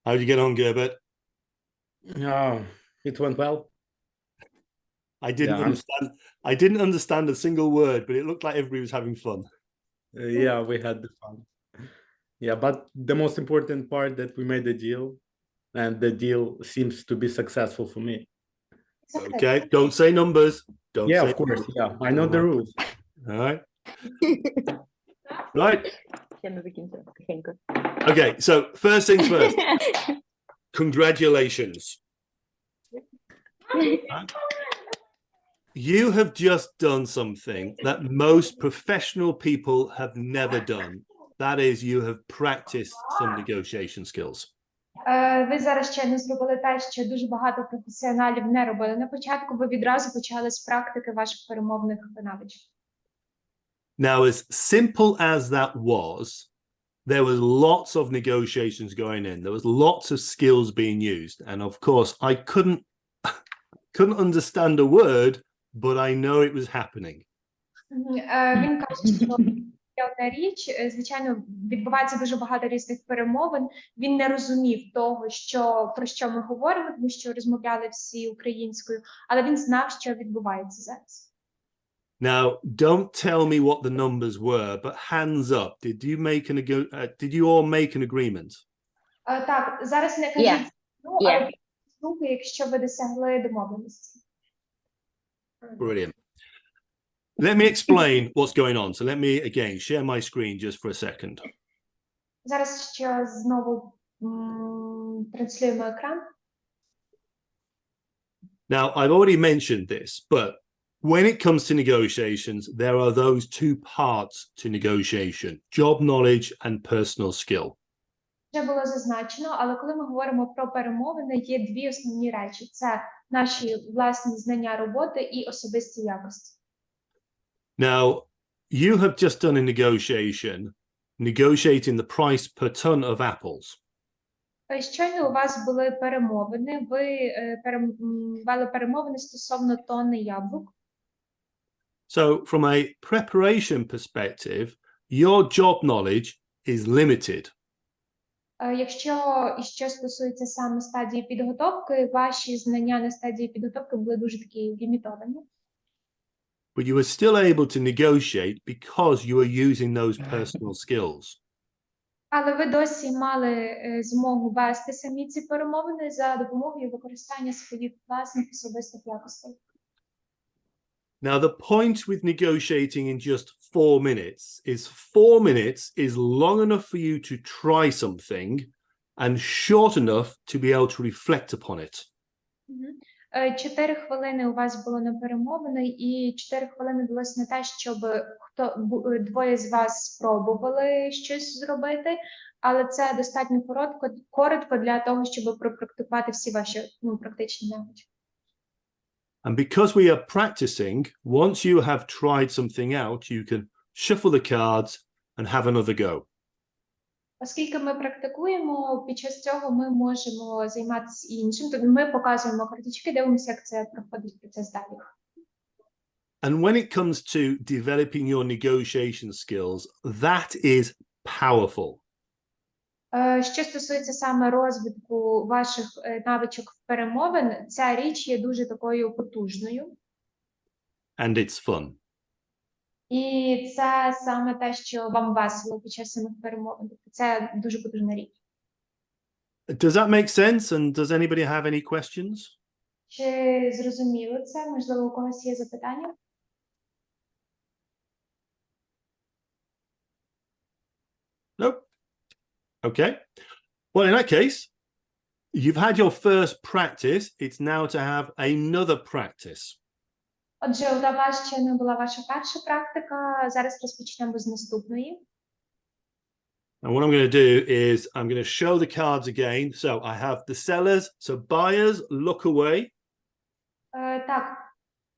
How did you get on, Gerbert? It went well. I didn't Yeah, understand. I didn't understand a single word, but it looked like everybody was having fun. Yeah, we had the fun. Yeah, but the most important part that we made the deal, and the deal seems to be successful for me. Okay, don't say numbers. Don't Yeah, say of course. numbers. Yeah, I know the rules. All right. Right. Okay, so first things first. Congratulations. You have just done something that most professional people have never done. That is, you have practiced some negotiation skills. Ви зараз ще не зробили те, що дуже багато професіоналів не робили. На початку ви відразу почали з практики ваших перемовних навичок. Now, as simple as that was, there was lots of negotiations going in. There was lots of skills being used. And of course, I couldn't understand a word, but I know it was happening. Він каже, що є одна річ, звичайно, відбувається дуже багато різних перемовин. Він не розумів того, про що ми говоримо, тому що розмовляли всі українською, але він знав, що відбувається зараз. Now, don't tell me what the numbers were, but hands up. Did you all make an agreement? Так, зараз не кажіть, але руки, якщо ви досягли домовленості. Brilliant. Let me explain what's going on. So let me again share my screen just for a second. Зараз ще знову транслюємо екран. Now, I've already mentioned this, but when it comes to negotiations, there are those two parts to negotiation: job knowledge and personal skill. Вже було зазначено, але коли ми говоримо про перемовини, є дві основні речі. Це наші власні знання роботи і особисті якості. Now, you have just done a negotiation, negotiating the price per ton of apples. Щойно у вас були перемовини, ви вели перемовини стосовно тонни яблук. So from a preparation perspective, your job knowledge is limited. Що стосується саме стадії підготовки, ваші знання на стадії підготовки були дуже такі лімітовані. But you are still able to negotiate because you are using those personal skills. Але ви досі мали змогу вести самі ці перемовини за допомогою використання своїх власних особистих якостей. Now, the point with negotiating in just 4 minutes is 4 minutes is long enough for you to try something and short enough to be able to reflect upon it. 4 хвилини у вас було на перемовини, і 4 хвилини далось на те, щоб двоє з вас спробували щось зробити, але це достатньо коротко для того, щоб пропрактикувати всі ваші практичні навички. And because we are practicing, once you have tried something out, you can shuffle the cards and have another go. Оскільки ми практикуємо, під час цього ми можемо займатися іншим. Тобто ми показуємо карточки, дивимося, як це проходить процес далі. And when it comes to developing your negotiation skills, that is powerful. Що стосується саме розвитку ваших навичок перемовин, ця річ є дуже такою потужною. And it's fun. І це саме те, що вам весело під час самих перемовин. Це дуже потужна річ. Does that make sense? And does anybody have any questions? Чи зрозуміло це? Можливо, у когось є запитання? Nope. Okay. Well, in that case, you've had your first practice. It's now to have another practice. Отже, у вас ще не була ваша перша практика. Зараз розпочнемо з наступної. And what I'm going to do is I'm going to show the cards again. So I have the sellers. So buyers, look away. Так,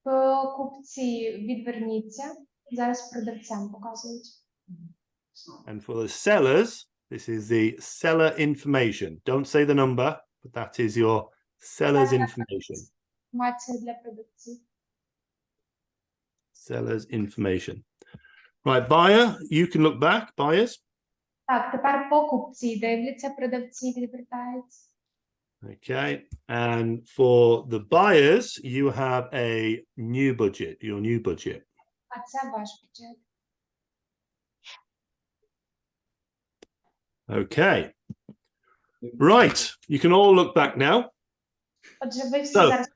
покупці відверніться. Зараз продавцям показують. And for the sellers, this is the seller information. Don't say the number, but that is your seller's information. Інформація для продавців. Seller's information. Right, buyer, you can look back, buyers. Так, тепер покупці дивляться, продавці відвертаються. Okay, and for the buyers, you have a new budget, your new budget. А це ваш бюджет. Okay, right, you can all look back now. Отже, ви всі So- зараз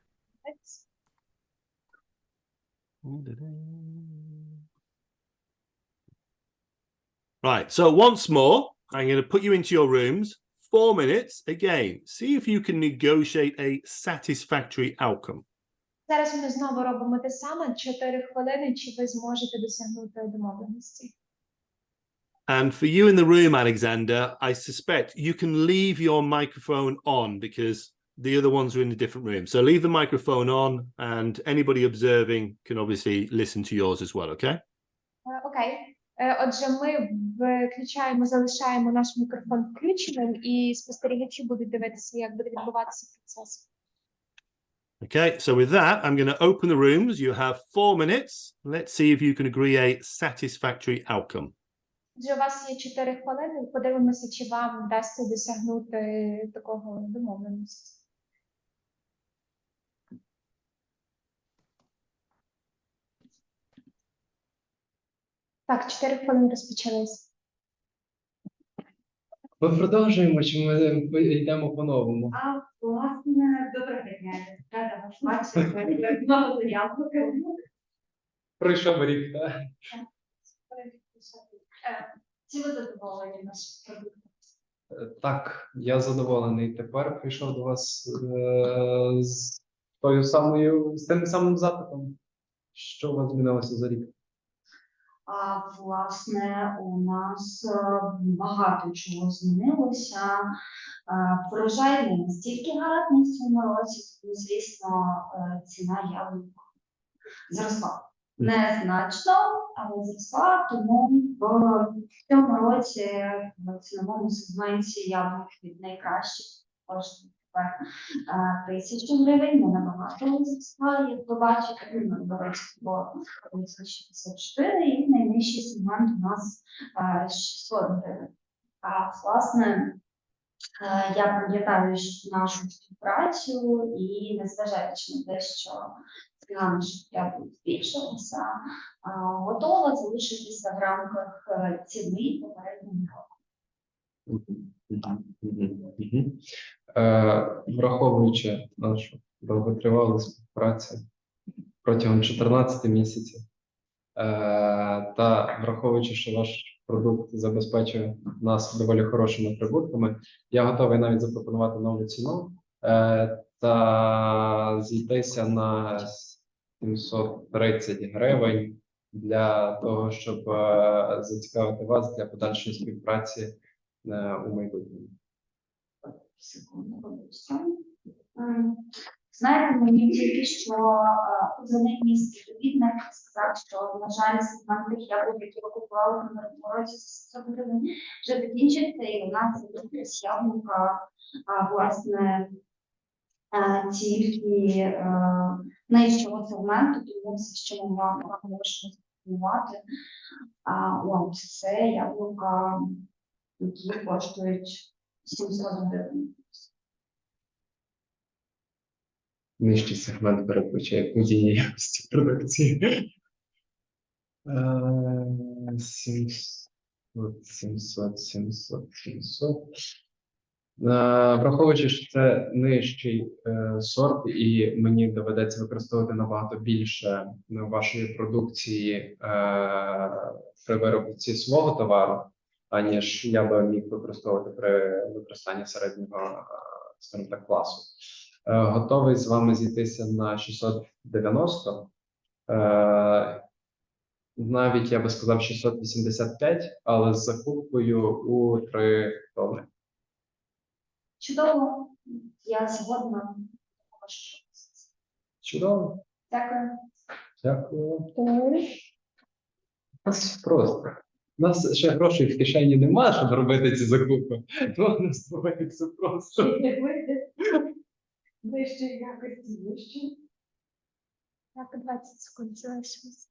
Right, so once more, I'm going to put you into your rooms, 4 minutes, again, see if you can negotiate a satisfactory outcome. Зараз ми знову робимо те саме, 4 хвилини, чи ви зможете досягнути домовленості. And for you in the room, Alexander, I suspect you can leave your microphone on because the other ones are in a different room. So leave the microphone on and anybody observing can obviously listen to yours as well, okay? Окей. Отже, ми залишаємо наш мікрофон включеним, і спостерігачі будуть дивитися, як буде відбуватися процес. Okay, so with that, I'm going to open the rooms. You have 4 minutes. Let's see if you can agree a satisfactory outcome. Отже, у вас є 4 хвилини, подивимося, чи вам вдасться досягнути такого домовленості. Так, 4 хвилини розпочалися. Ми продовжуємо, чи ми йдемо по-новому? Власне, доброго дня. Рада вас бачити. Знову заявку. Пройшов рік, так? Чи ви задоволені нашим продуктом? Так, я задоволений. Тепер прийшов до вас з тим самим запитом. Що у вас змінилося за рік? Власне, у нас багато чого змінилося. Врожай не настільки гарний в цьому році, тому, звісно, ціна яблук зросла. Незначно, але зросла, тому в цьому році в ціновому сегменті яблук від найкращих коштує тепер 1000 гривень, не набагато зросла, як ви бачите, до речі, було 64, і найнижчий сегмент у нас 600 гривень. Власне, я пам'ятаю нашу співпрацю і, незважаючи на те, що ціна наших яблук збільшилася, готова залишитися в рамках ціни попереднього року. Враховуючи нашу довготривалу співпрацю протягом 14 місяців, та враховуючи, що ваш продукт забезпечує нас доволі хорошими прибутками, я готовий навіть запропонувати нову ціну та зійтися на 730 гривень для того, щоб зацікавити вас для подальшої співпраці у майбутньому. Секунду. Знаєте, мені тільки що позивний мій співробітник сказав, що, на жаль, сегмент тих яблук, які ви купували в минулому році, вже закінчився, і у нас якась яблука, власне, тільки нижчого сегменту, тому все, що ми вам можемо запропонувати, це яблука, які коштують 700 гривень. Нижчий сегмент передбачає події якості продукції. 700. Враховуючи, що це нижчий сорт, і мені доведеться використовувати набагато більше вашої продукції при виробці свого товару, аніж я би міг використовувати при використанні середнього, скажімо так, класу. Готовий з вами зійтися на 690. Навіть, я би сказав, 685, але з закупкою у 3 тонни. Чудово. Я згодна. Чудово. Дякую. Дякую. У нас просто. У нас ще грошей в кишені немає, щоб робити ці закупи. Ну, у нас буває все просто. Вище якості, вище. Так, 20 секунд залишилось.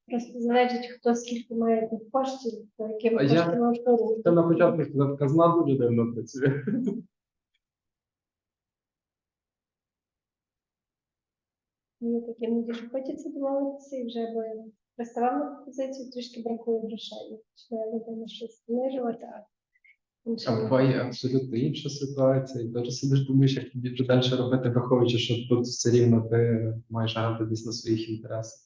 Просто залежить, хто скільки має тих коштів, по яким А я- коштами оперує. Це на початку сказав, казна дуже давно працює. Мені таке не дуже хочеться домовитися, і вже би приставав на пропозицію, трішки бракує грошей. Починає людина щось знижувати, а інше А не. буває абсолютно інша ситуація, і теж сидиш, думаєш, як тобі вже далі робити, враховуючи, що тут все рівно ти маєш грати десь на своїх інтересах.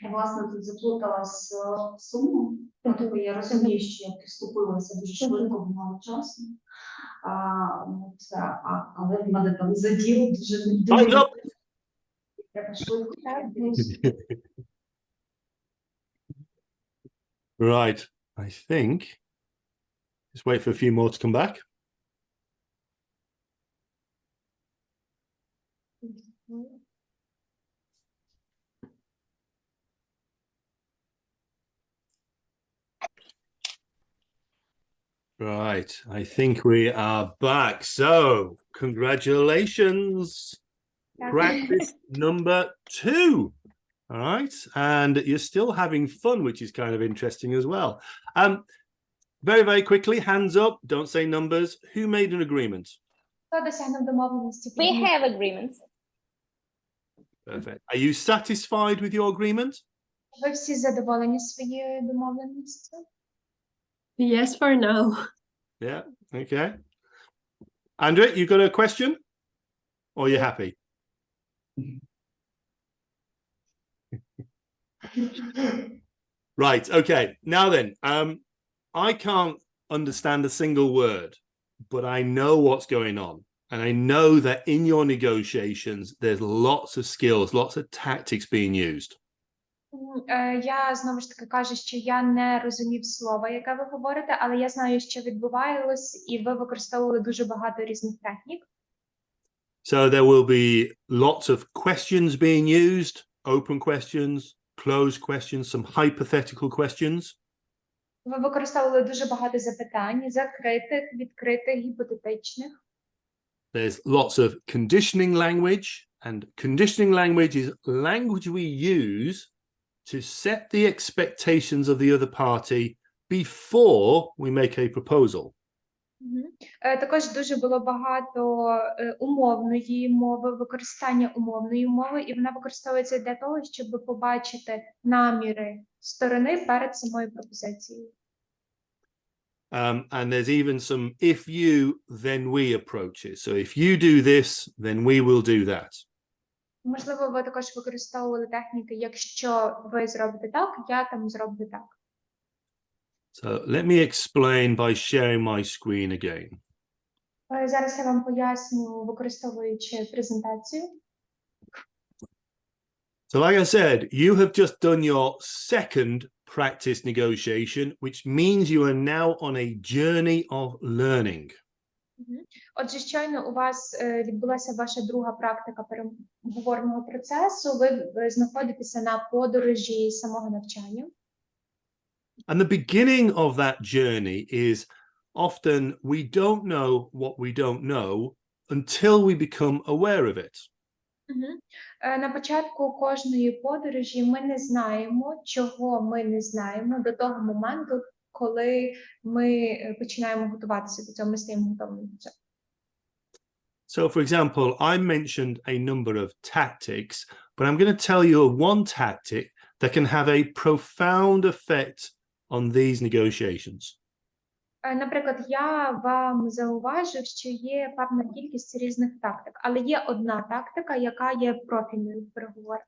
Я, власне, тут заплуталась в суму. Тобто я розумію, що я приступилася дуже швидко, бо мало часу. Але в мене там заділ дуже Time's up. треба швидко. Right. I think. Just wait for a few more to come back. Right. I think we are back. So, congratulations. Practice number 2. All right. And you're still having fun, which is kind of interesting as well. Very, very quickly, hands up. Don't say numbers. Who made an agreement? Хто досягнув домовленості? We have agreements. Perfect. Are you satisfied with your agreement? Ви всі задоволені своєю домовленістю? Yes, for now. Yeah. Okay. Andrea, you got a question? Or you're happy? Right. Okay. Now then, I can't understand a single word, but I know what's going on. And I know that in your negotiations, there's lots of skills, lots of tactics being used. Я знову ж таки кажу, що я не розумів слова, яке ви говорите, але я знаю, що відбувалось, і ви використовували дуже багато різних технік. So there will be lots of questions being used, open questions, closed questions, some hypothetical questions. Ви використовували дуже багато запитань, закритих, відкритих, гіпотетичних. There's lots of conditioning language, and conditioning language is language we use to set the expectations of the other party before we make a proposal. Також дуже було багато умовної мови, використання умовної мови, і вона використовується для того, щоб побачити наміри сторони перед самою пропозицією. And there's even some if you, then we approaches. So if you do this, then we will do that. Можливо, ви також використовували техніки, якщо ви зробите так, я там зроблю так. So let me explain by sharing my screen again. Зараз я вам поясню, використовуючи презентацію. So like I said, you have just done your second practice negotiation, which means you are now on a journey of learning. Отже, щойно у вас відбулася ваша друга практика переговорного процесу, ви знаходитеся на подорожі самого навчання. And the beginning of that journey is often we don't know what we don't know until we become aware of it. На початку кожної подорожі ми не знаємо, чого ми не знаємо до того моменту, коли ми починаємо готуватися до цього, ми стаємо готовими до цього. So, for example, I mentioned a number of tactics, but I'm going to tell you of one tactic that can have a profound effect on these negotiations. Наприклад, я вам зауважив, що є певна кількість різних тактик, але є одна тактика, яка є профільною в переговорах.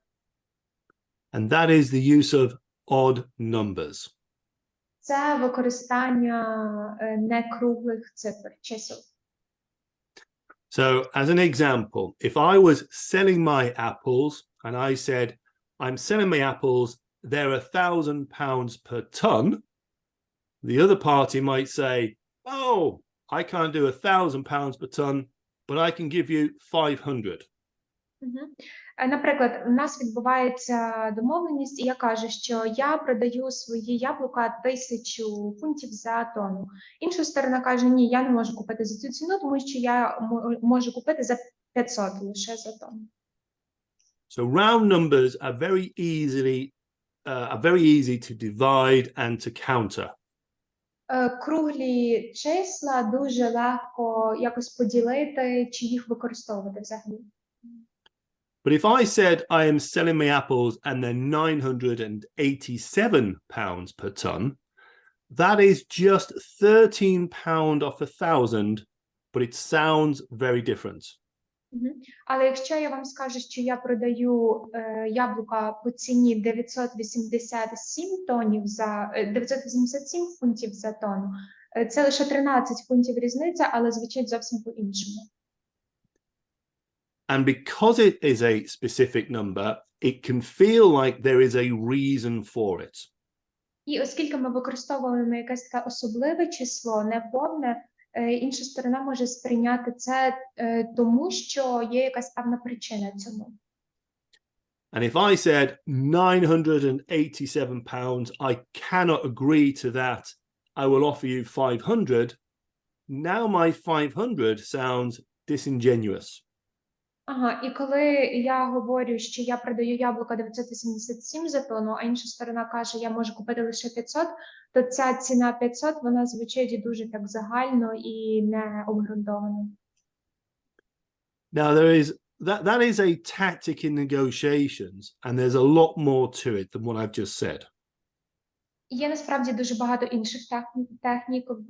And that is the use of odd numbers. Це використання некруглих цифр, чисел. So, as an example, if I was selling my apples and I said, I'm selling my apples, they're £1,000 per ton, the other party might say, oh, I can't do £1,000 per ton, but I can give you 500. Наприклад, у нас відбувається домовленість, і я кажу, що я продаю свої яблука 1000 фунтів за тонну. Інша сторона каже, ні, я не можу купити за цю ціну, тому що я можу купити за 500 лише за тонну. So round numbers are very easily are very easy to divide and to counter. Круглі числа дуже легко якось поділити чи їх використовувати взагалі. But if I said I am selling my apples and they're £987 per ton, that is just £13 off 1,000, but it sounds very different. Але якщо я вам скажу, що я продаю яблука по ціні 987 фунтів за тонну, це лише 13 фунтів різниця, але звучить зовсім по-іншому. And because it is a specific number, it can feel like there is a reason for it. І оскільки ми використовуємо якесь таке особливе число, неповне, інша сторона може сприйняти це тому, що є якась певна причина цьому. And if I said £987, I cannot agree to that, I will offer you 500, now my 500 sounds disingenuous. Ага, і коли я говорю, що я продаю яблука 987 за тонну, а інша сторона каже, я можу купити лише 500, то ця ціна 500, вона звучить дуже так загально і не обґрунтовано. Now that is a tactic in negotiations, and there's a lot more to it than what I've just said. Є насправді дуже багато інших технік в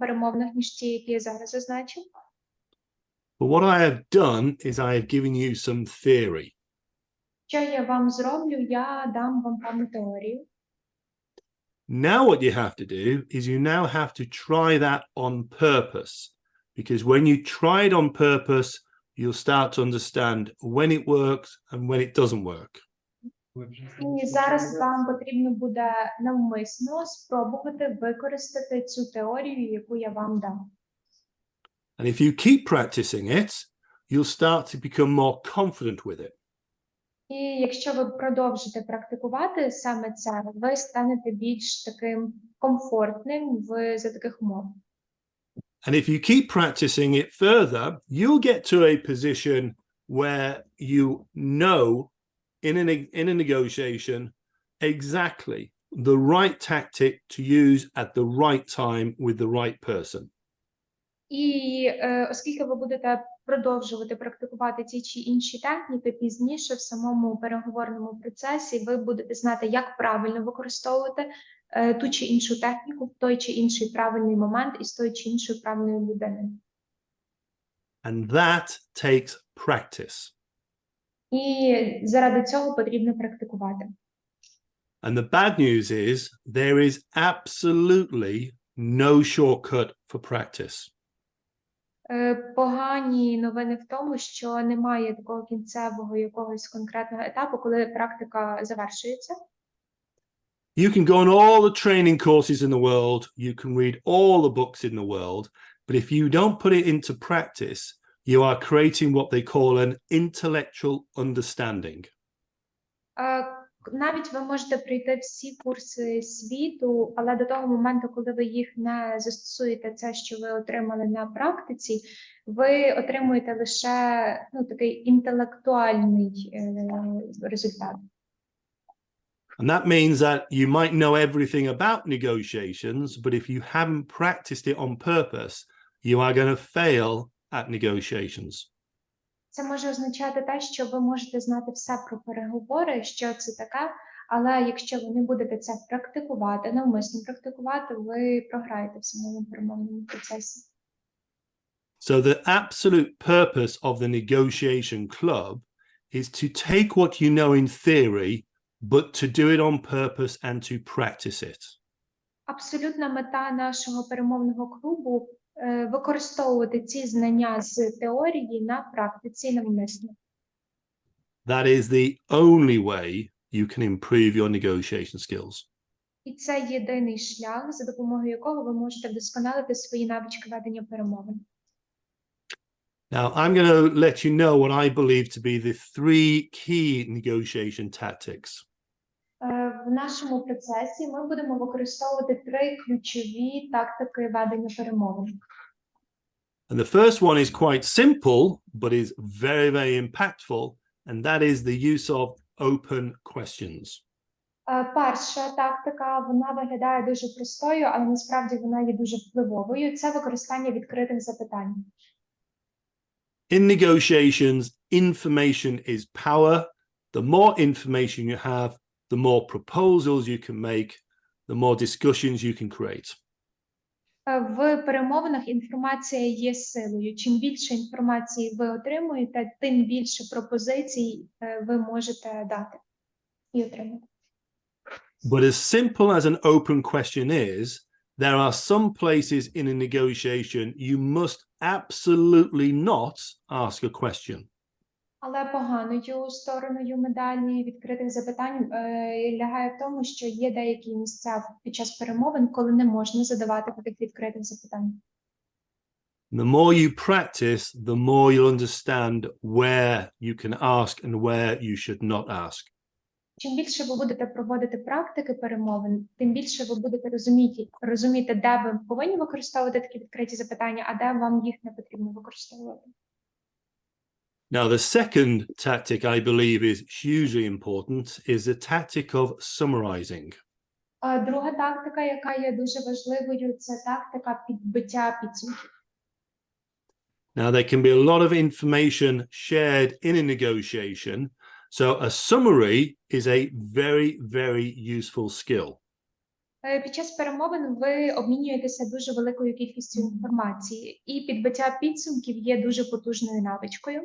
перемовинах, ніж ті, які я зараз зазначив. But what I have done is I have given you some theory. Що я вам зроблю, я дам вам певну теорію. Now what you have to do is you now have to try that on purpose, because when you try it on purpose, you'll start to understand when it works and when it doesn't work. І зараз вам потрібно буде навмисно спробувати використати цю теорію, яку я вам дам. And if you keep practicing it, you'll start to become more confident with it. І якщо ви продовжите практикувати саме це, ви станете більш таким комфортним за таких умов. And if you keep practicing it further, you'll get to a position where you know in a negotiation exactly the right tactic to use at the right time with the right person. І оскільки ви будете продовжувати практикувати ті чи інші техніки, пізніше в самому переговорному процесі ви будете знати, як правильно використовувати ту чи іншу техніку в той чи інший правильний момент і з тою чи іншою правильною людиною. And that takes practice. І заради цього потрібно практикувати. And the bad news is there is absolutely no shortcut for practice. Погані новини в тому, що немає такого кінцевого якогось конкретного етапу, коли практика завершується. You can go on all the training courses in the world, you can read all the books in the world, but if you don't put it into practice, you are creating what they call an intellectual understanding. Навіть ви можете пройти всі курси світу, але до того моменту, коли ви їх не застосуєте, це, що ви отримали на практиці, ви отримуєте лише такий інтелектуальний результат. And that means that you might know everything about negotiations, but if you haven't practiced it on purpose, you are going to fail at negotiations. Це може означати те, що ви можете знати все про переговори, що це таке, але якщо ви не будете це практикувати, навмисно практикувати, ви програєте в самому перемовному процесі. So the absolute purpose of the negotiation club is to take what you know in theory, but to do it on purpose and to practice it. Абсолютна мета нашого перемовного клубу використовувати ці знання з теорії на практиці навмисно. That is the only way you can improve your negotiation skills. І це єдиний шлях, за допомогою якого ви можете вдосконалити свої навички ведення перемовин. Now, I'm going to let you know what I believe to be the 3 key negotiation tactics. В нашому процесі ми будемо використовувати 3 ключові тактики ведення перемовин. And the first one is quite simple, but is very, very impactful, and that is the use of open questions. Перша тактика, вона виглядає дуже простою, але насправді вона є дуже впливовою. Це використання відкритих запитань. In negotiations, information is power. The more information you have, the more proposals you can make, the more discussions you can create. В перемовинах інформація є силою. Чим більше інформації ви отримуєте, тим більше пропозицій ви можете дати і отримати. But as simple as an open question is, there are some places in a negotiation you must absolutely not ask a question. Але поганою стороною медалі відкритих запитань лягає в тому, що є деякі місця під час перемовин, коли не можна задавати таких відкритих запитань. The more you practice, the more you'll understand where you can ask and where you should not ask. Чим більше ви будете проводити практики перемовин, тим більше ви будете розуміти, де ви повинні використовувати такі відкриті запитання, а де вам їх не потрібно використовувати. Now, the second tactic I believe is hugely important is the tactic of summarizing. Друга тактика, яка є дуже важливою, це тактика підбиття підсумків. Now, there can be a lot of information shared in a negotiation, so a summary is a very, very useful skill. Під час перемовин ви обмінюєтеся дуже великою кількістю інформації, і підбиття підсумків є дуже потужною навичкою.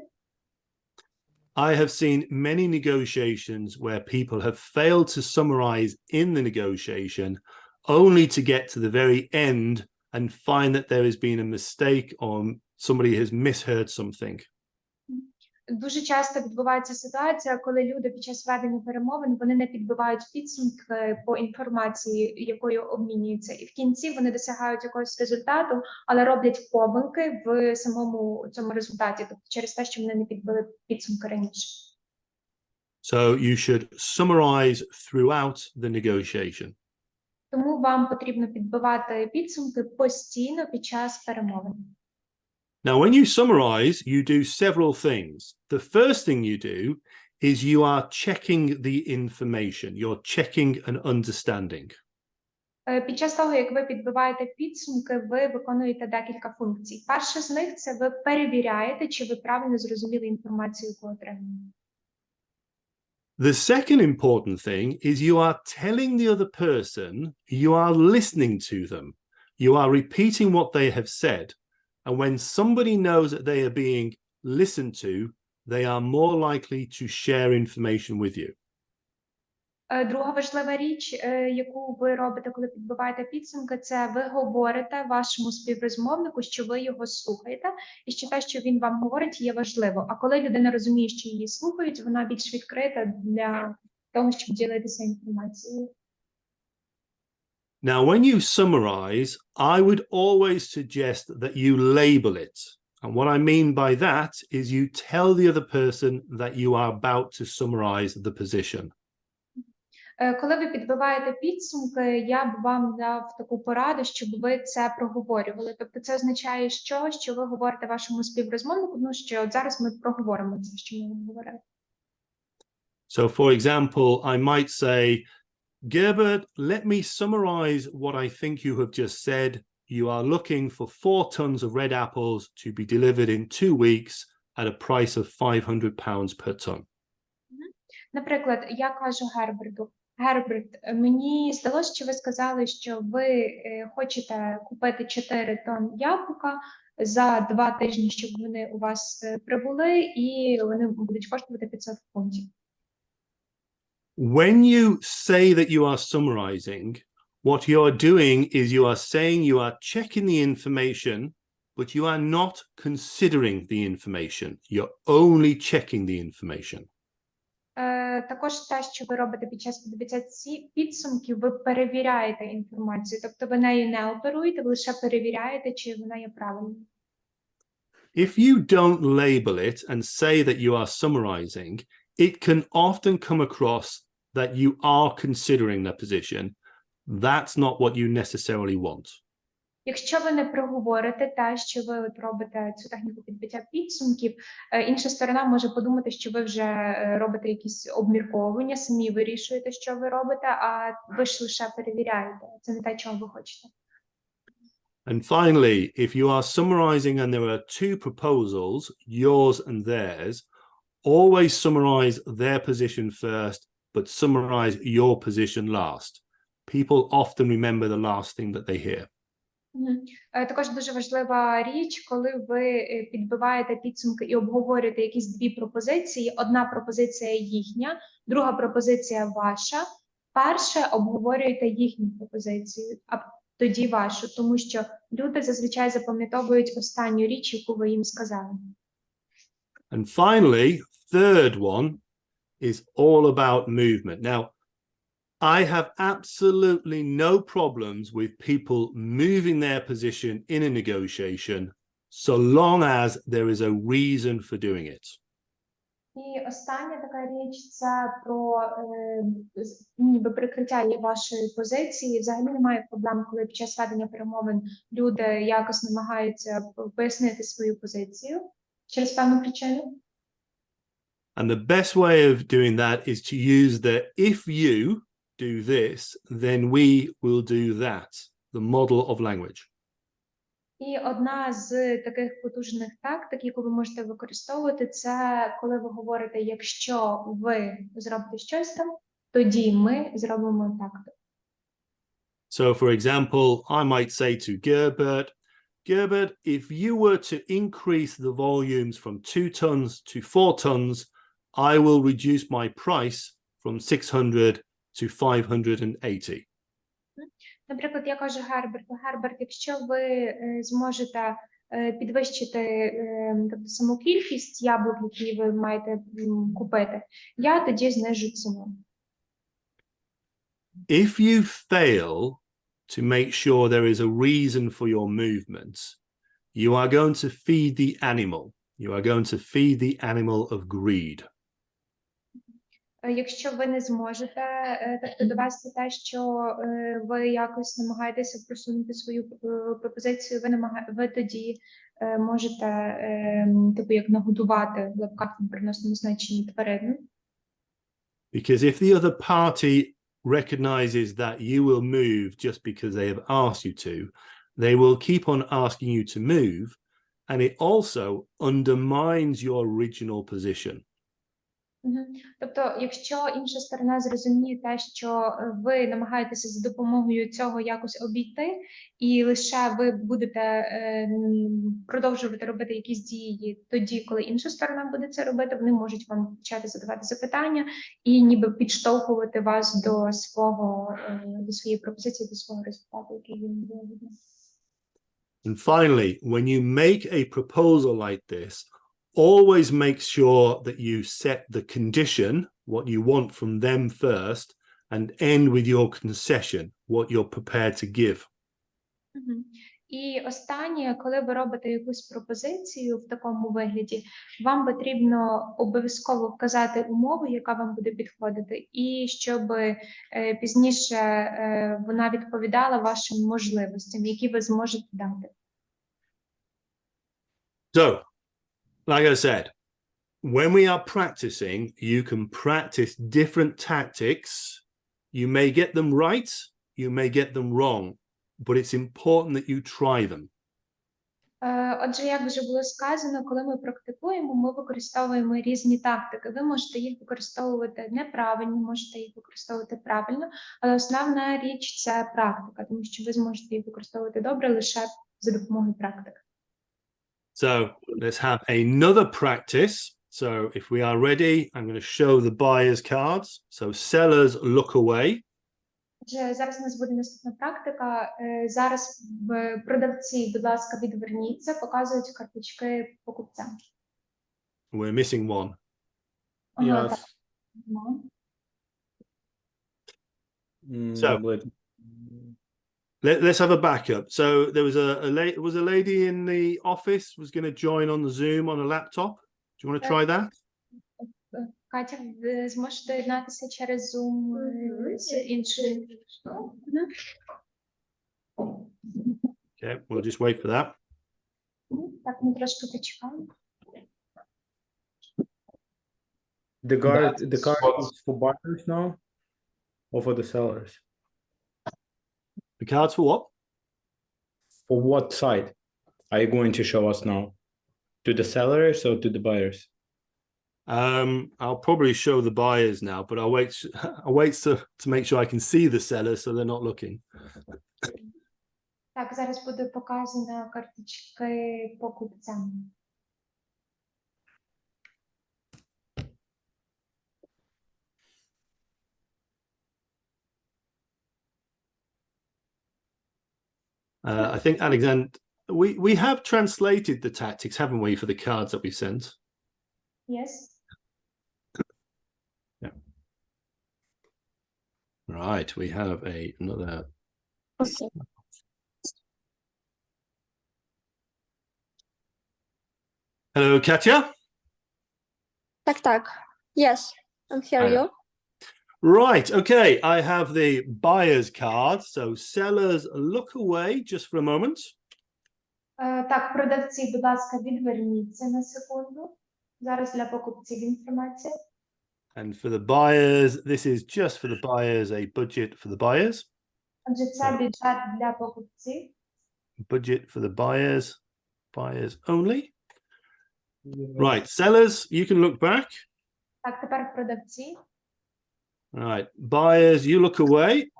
I have seen many negotiations where people have failed to summarize in the negotiation only to get to the very end and find that there has been a mistake or somebody has misheard something. Дуже часто відбувається ситуація, коли люди під час ведення перемовин вони не підбивають підсумки по інформації, якою обмінюються, і в кінці вони досягають якогось результату, але роблять помилки в самому цьому результаті, тобто через те, що вони не підбили підсумки раніше. So you should summarize throughout the negotiation. Тому вам потрібно підбивати підсумки постійно під час перемовин. Now, when you summarize, you do several things. The first thing you do is you are checking the information. You're checking an understanding. Під час того, як ви підбиваєте підсумки, ви виконуєте декілька функцій. Перша з них – це ви перевіряєте, чи ви правильно зрозуміли інформацію, яку отримали. The second important thing is you are telling the other person, you are listening to them. You are repeating what they have said. And when somebody knows that they are being listened to, they are more likely to share information with you. Друга важлива річ, яку ви робите, коли підбиваєте підсумки, це ви говорите вашому співрозмовнику, що ви його слухаєте, і що те, що він вам говорить, є важливо. А коли людина розуміє, що її слухають, вона більш відкрита для того, щоб ділитися інформацією. Now, when you summarize, I would always suggest that you label it. And what I mean by that is you tell the other person that you are about to summarize the position. Коли ви підбиваєте підсумки, я б вам дав таку пораду, щоб ви це проговорювали. Тобто це означає, що ви говорите вашому співрозмовнику, ну що от зараз ми проговоримо це, що ми говорили. So, for example, I might say, Gerbert, let me summarize what I think you have just said. You are looking for 4 tons of red apples to be delivered in 2 weeks at a price of £500 per ton. Наприклад, я кажу Герберту, Герберт, мені здалося, що ви сказали, що ви хочете купити 4 тонн яблука за 2 тижні, щоб вони у вас прибули, і вони будуть коштувати 500 фунтів. When you say that you are summarizing, what you are doing is you are saying you are checking the information, but you are not considering the information. You're only checking the information. Також те, що ви робите під час підбиття підсумків, ви перевіряєте інформацію, тобто ви нею не оперуєте, ви лише перевіряєте, чи вона є правильною. If you don't label it and say that you are summarizing, it can often come across that you are considering the position. That's not what you necessarily want. Якщо ви не проговорите те, що ви от робите цю техніку підбиття підсумків, інша сторона може подумати, що ви вже робите якісь обмірковування, самі вирішуєте, що ви робите, а ви ж лише перевіряєте. Це не те, чого ви хочете. And finally, if you are summarizing and there are two proposals, yours and theirs, always summarize their position first, but summarize your position last. People often remember the last thing that they hear. Також дуже важлива річ, коли ви підбиваєте підсумки і обговорюєте якісь дві пропозиції. Одна пропозиція їхня, друга пропозиція ваша. Перше обговорюєте їхню пропозицію, а тоді вашу, тому що люди зазвичай запам'ятовують останню річ, яку ви їм сказали. And finally, third one is all about movement. Now, I have absolutely no problems with people moving their position in a negotiation so long as there is a reason for doing it. І остання така річ – це про ніби прикриття вашої позиції. Взагалі немає проблем, коли під час ведення перемовин люди якось намагаються пояснити свою позицію через певну причину. And the best way of doing that is to use the if you do this, then we will do that, the model of language. І одна з таких потужних тактик, яку ви можете використовувати, це коли ви говорите, якщо ви зробите щось там, тоді ми зробимо так. So, for example, I might say to Gerbert, if you were to increase the volumes from 2 tons to 4 tons, I will reduce my price from 600 to 580. Наприклад, я кажу Герберт, якщо ви зможете підвищити тобто, саму кількість яблук, які ви маєте купити, я тоді знижу ціну. If you fail to make sure there is a reason for your movements, you are going to feed the animal. You are going to feed the animal of greed. Якщо ви не зможете тобто, довести те, що ви якось намагаєтеся просунути свою пропозицію, ви тоді можете типу, як нагодувати в лапках в переносному значенні тварину. Because if the other party recognizes that you will move just because they have asked you to, they will keep on asking you to move, and it also undermines your original position. Тобто, якщо інша сторона зрозуміє те, що ви намагаєтеся за допомогою цього якось обійти, і лише ви будете продовжувати робити якісь дії тоді, коли інша сторона буде це робити, вони можуть вам почати задавати запитання і ніби підштовхувати вас до своєї пропозиції, до свого результату, який він буде. And finally, when you make a proposal like this, always make sure that you set the condition, what you want from them first, and end with your concession, what you're prepared to give. І останнє, коли ви робите якусь пропозицію в такому вигляді, вам потрібно обов'язково вказати умову, яка вам буде підходити, і щоб пізніше вона відповідала вашим можливостям, які ви зможете дати. So, like I said, when we are practicing, you can practice different tactics. You may get them right, you may get them wrong, but it's important that you try them. Отже, як вже було сказано, коли ми практикуємо, ми використовуємо різні тактики. Ви можете їх використовувати неправильно, можете їх використовувати правильно, але основна річ – це практика, тому що ви зможете їх використовувати добре лише за допомогою практики. So let's have another practice. So if we are ready, I'm going to show the buyer's cards. So sellers look away. Зараз у нас буде наступна практика. Зараз продавці, будь ласка, відверніться, показують карточки покупця. We're missing one. Ага, Yes. так. So let's have a backup. So there was a lady in the office was going to join on the Zoom on a laptop. Do you want to try that? Катя, ви зможете доєднатися через Zoom з іншим. Okay, Okay, we'll just wait for that. Так, ми трошки почекаємо. The card What? is for buyers now or for the sellers? The cards for what? For what side are you going to show us now? To the sellers or to the buyers? I'll probably show the buyers now, but I'll wait. I'll wait to make sure I can see the sellers so they're not looking. Так, зараз буде показана карточки покупцям. I think Alexander, we have translated the tactics, haven't we, for the cards that we sent? Yes. Yeah. Right, we have another. Okay. Hello, Katya. Tak. Yes, I'm here. Hello. You? Right, okay, I have the buyer's card. So sellers, look away just for a moment. Так, продавці, будь ласка, відверніться на секунду. Зараз для покупців інформація. And for the buyers, this is just for the buyers, a budget for the buyers. Отже, це бюджет для покупців. Budget for the buyers only. Right, sellers, you can look back. Так, тепер продавці. Right, buyers, you look away.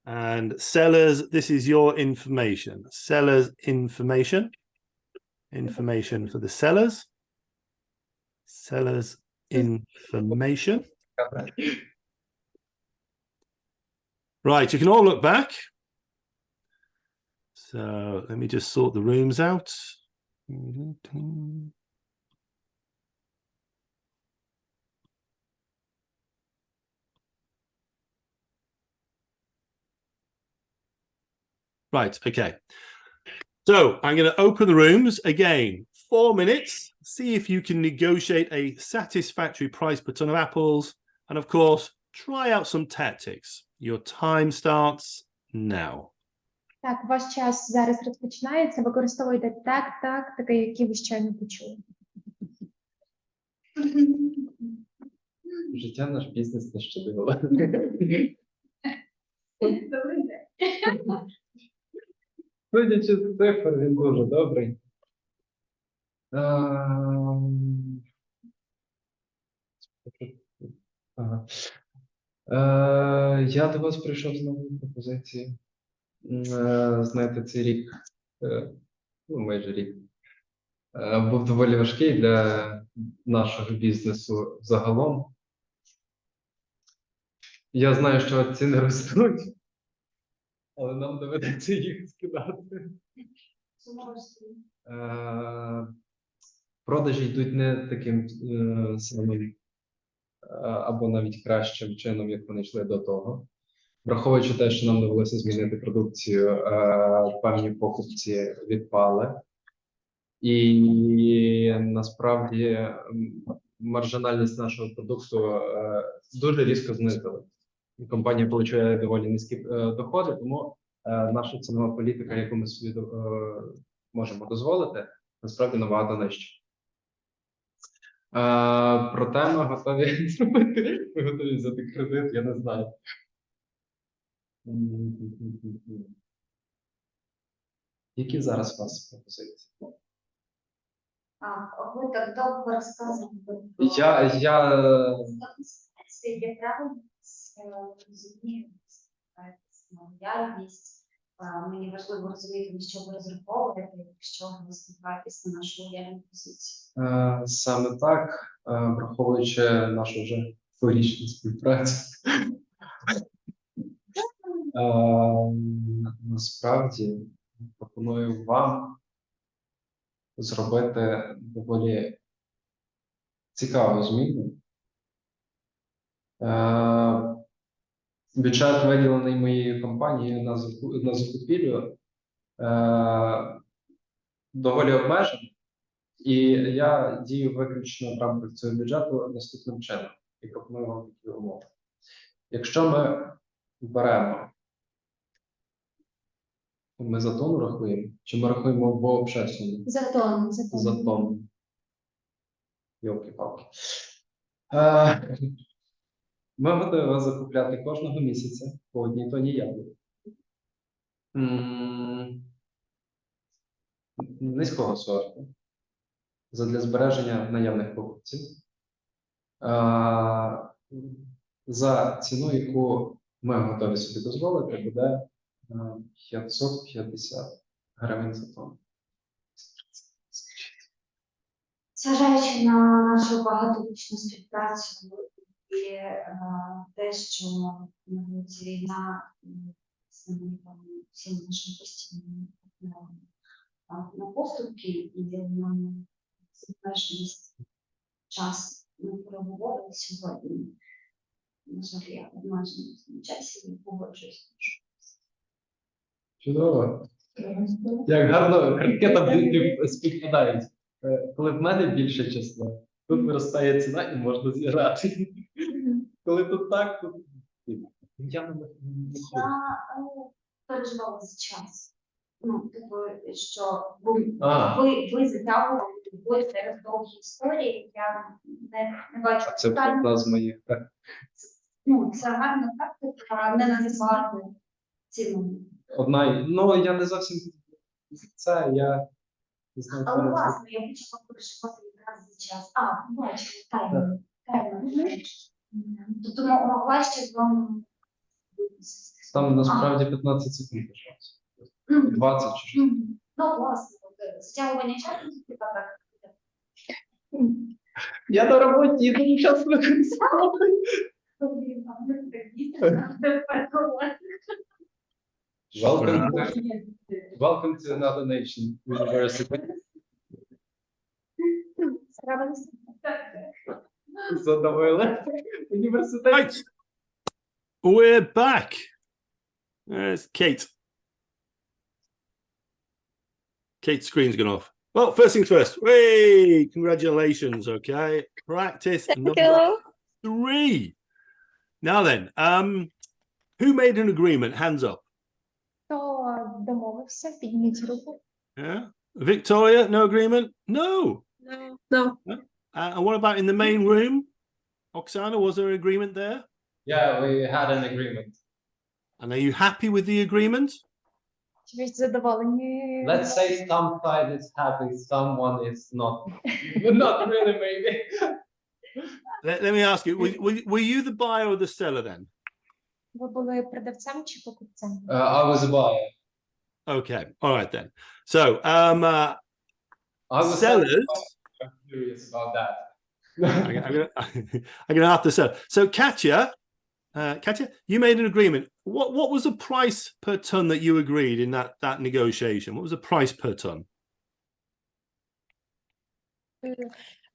And sellers, this is your information. Sellers information. Information for the sellers. Sellers information. Right, you can all look back. So let me just sort the rooms out. Right, okay. So I'm going to open the rooms again, 4 minutes, see if you can negotiate a satisfactory price per ton of apples, and of course, try out some tactics. Your time starts now. Так, ваш час зараз розпочинається. Використовуйте тактики, які ви щойно почули. Життя наш бізнес не щадило. Судячи з цифр, він дуже добрий. Ага. Я до вас прийшов з новою пропозицією. Знаєте, цей рік, майже рік, був доволі важкий для нашого бізнесу загалом. Я знаю, що ціни ростуть, але нам доведеться їх скидати. Продажі йдуть не таким самим або навіть кращим чином, як вони йшли до того. Враховуючи те, що нам довелося змінити продукцію, певні покупці відпали. І насправді маржинальність нашого продукту дуже різко знизила. Компанія отримує доволі низькі доходи, тому наша цінова політика, яку ми собі можемо дозволити, насправді набагато нижча. Проте ми готові зробити, ми готові взяти кредит, я не знаю. Які зараз у вас пропозиції? Ви так довго розказували про є правильність, розумію, лояльність. Мені важливо розуміти, на що ви розраховуєте, якщо ви сподіваєтесь на нашу лояльну позицію. Саме так, враховуючи нашу вже дворічну співпрацю. Насправді пропоную вам зробити доволі цікаву зміну. Бюджет, виділений моєю компанією на закупівлю, доволі обмежений. І я дію виключно в рамках цього бюджету наступним чином. І пропоную вам такі умови. Якщо ми беремо Ми за тонну рахуємо? Чи ми рахуємо в общественному? За тонну, За тонну. Йолки-палки. Ми готові вас закупляти кожного місяця по одній тоні яблук. Низького сорту. Задля збереження наявних покупців. За ціну, яку ми готові собі дозволити, буде 550 гривень за тонну. Зважаючи на нашу багаторічну співпрацю і те, що на вулиці війна з всім нашим постійним на поступки і на обмеженість часу ми переговорили сьогодні. На жаль, я обмежена в часі і погоджуюсь. Чудово. Як гарно картки там співпадають. Коли в мене більше число, тут виростає ціна і можна зіграти. Коли тут так, то я не переживала за час. Ну, типу, що ви затягували любов через довгі історії, я не бачу. Це одна з моїх. Ну, це гарна практика, не називати ціну. Ну, я не зовсім це, я не знаю. Але власне, я почала переживати якраз за час. Бачу, тайно. Тобто могла ще з вами. Там насправді 15 секунд лишається. 20 чи що. Ну, власне, стягування часу, так. Я на роботі, я дуже часто використовую. Welcome to another nation university. Задоволений. Університет. Right. We're back. There's Kate. Kate's screen's gone off. Well, first things first. Hey, congratulations. Okay. Practice Thank number you. 3. Now then, who made an agreement? Hands up. Хто домовився, підніміть руку. Yeah. Victoria, no agreement? No. No. And what about in the main room? Oksana, was there an agreement there? Yeah, we had an agreement. And are you happy with the agreement? Чи ви задоволені? Let's say some side is happy, someone is not. Not really, maybe. Let me ask you, were you the buyer or the seller then? Ви були продавцем чи покупцем? I was a buyer. Okay, all right then. So, I was sellers. I'm curious about that. I'm gonna have to sell. So, Katya, you made an agreement. What was the price per ton that you agreed in that negotiation? What was the price per ton?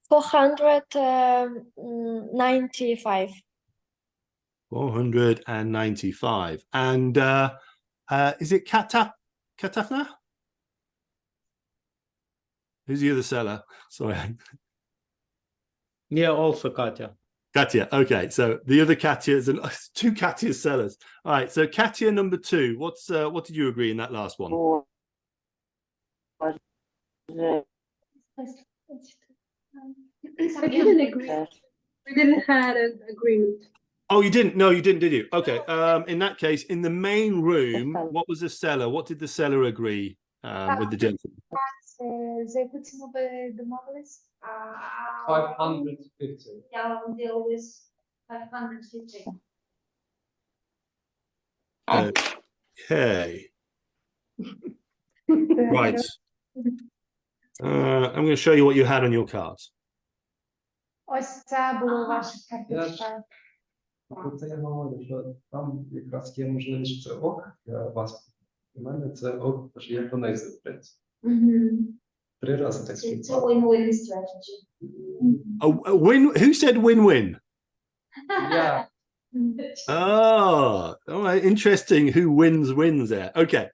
495. 495. And is it Katafna? Who's the other seller? Sorry. Yeah, also Katya. Katya. Okay, so the other Katyas and 2 Katya sellers. All right, so Katya number 2. What did you agree in that last one? We didn't agree. We didn't have an agreement. Oh, you didn't? No, you didn't, did you? Okay. In that case, in the main room, what was the seller? What did the seller agree with the gentleman? За яку ціну ви домовились? 550. Я deal with 550. Okay. Right. I'm going to show you what you had on your cards. Ось це було ваше карточка. Це я говорю, що там якраз є можливість, що це ок для вас. У мене це ок, тож я понизив, в принципі. 3 рази так Це співпало. win-win strategy. Win. Who said win-win? Yeah. Oh, all right. Interesting. Who wins there. Okay.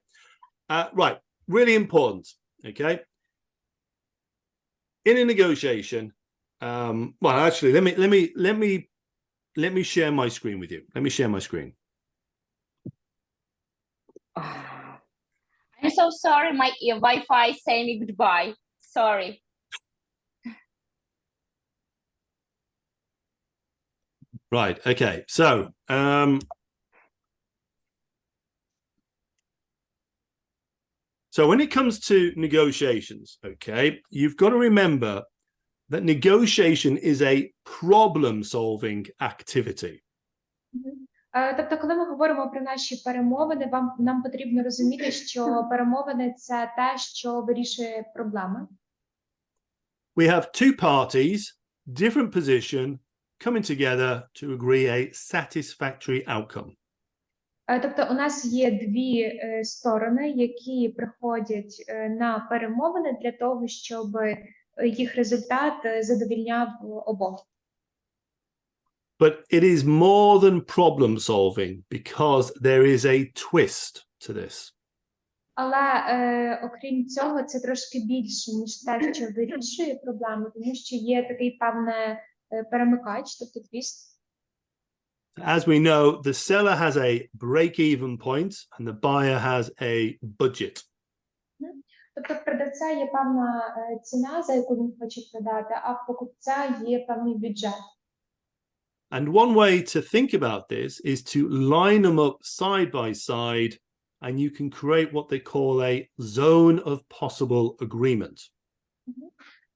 Right. Really important. Okay. In a negotiation, well, actually, let me share my screen with you. Let me share my screen. I so sorry. My Wi-Fi saying me goodbye. Sorry. Right. Okay. So when it comes to negotiations, okay, you've got to remember that negotiation is a problem-solving activity. Тобто, коли ми говоримо про наші перемовини, нам потрібно розуміти, що перемовини – це те, що вирішує проблеми. We have two parties, different position, coming together to agree a satisfactory outcome. Тобто, у нас є дві сторони, які приходять на перемовини для того, щоб їх результат задовільняв обох. But it is more than problem solving because there is a twist to this. Але окрім цього, це трошки більше, ніж те, що вирішує проблеми, тому що є такий певний перемикач, тобто твіст. As we know, the seller has a break-even point and the buyer has a budget. Тобто в продавця є певна ціна, за яку він хоче продати, а в покупця є певний бюджет. And one way to think about this is to line them up side by side, and you can create what they call a zone of possible agreement.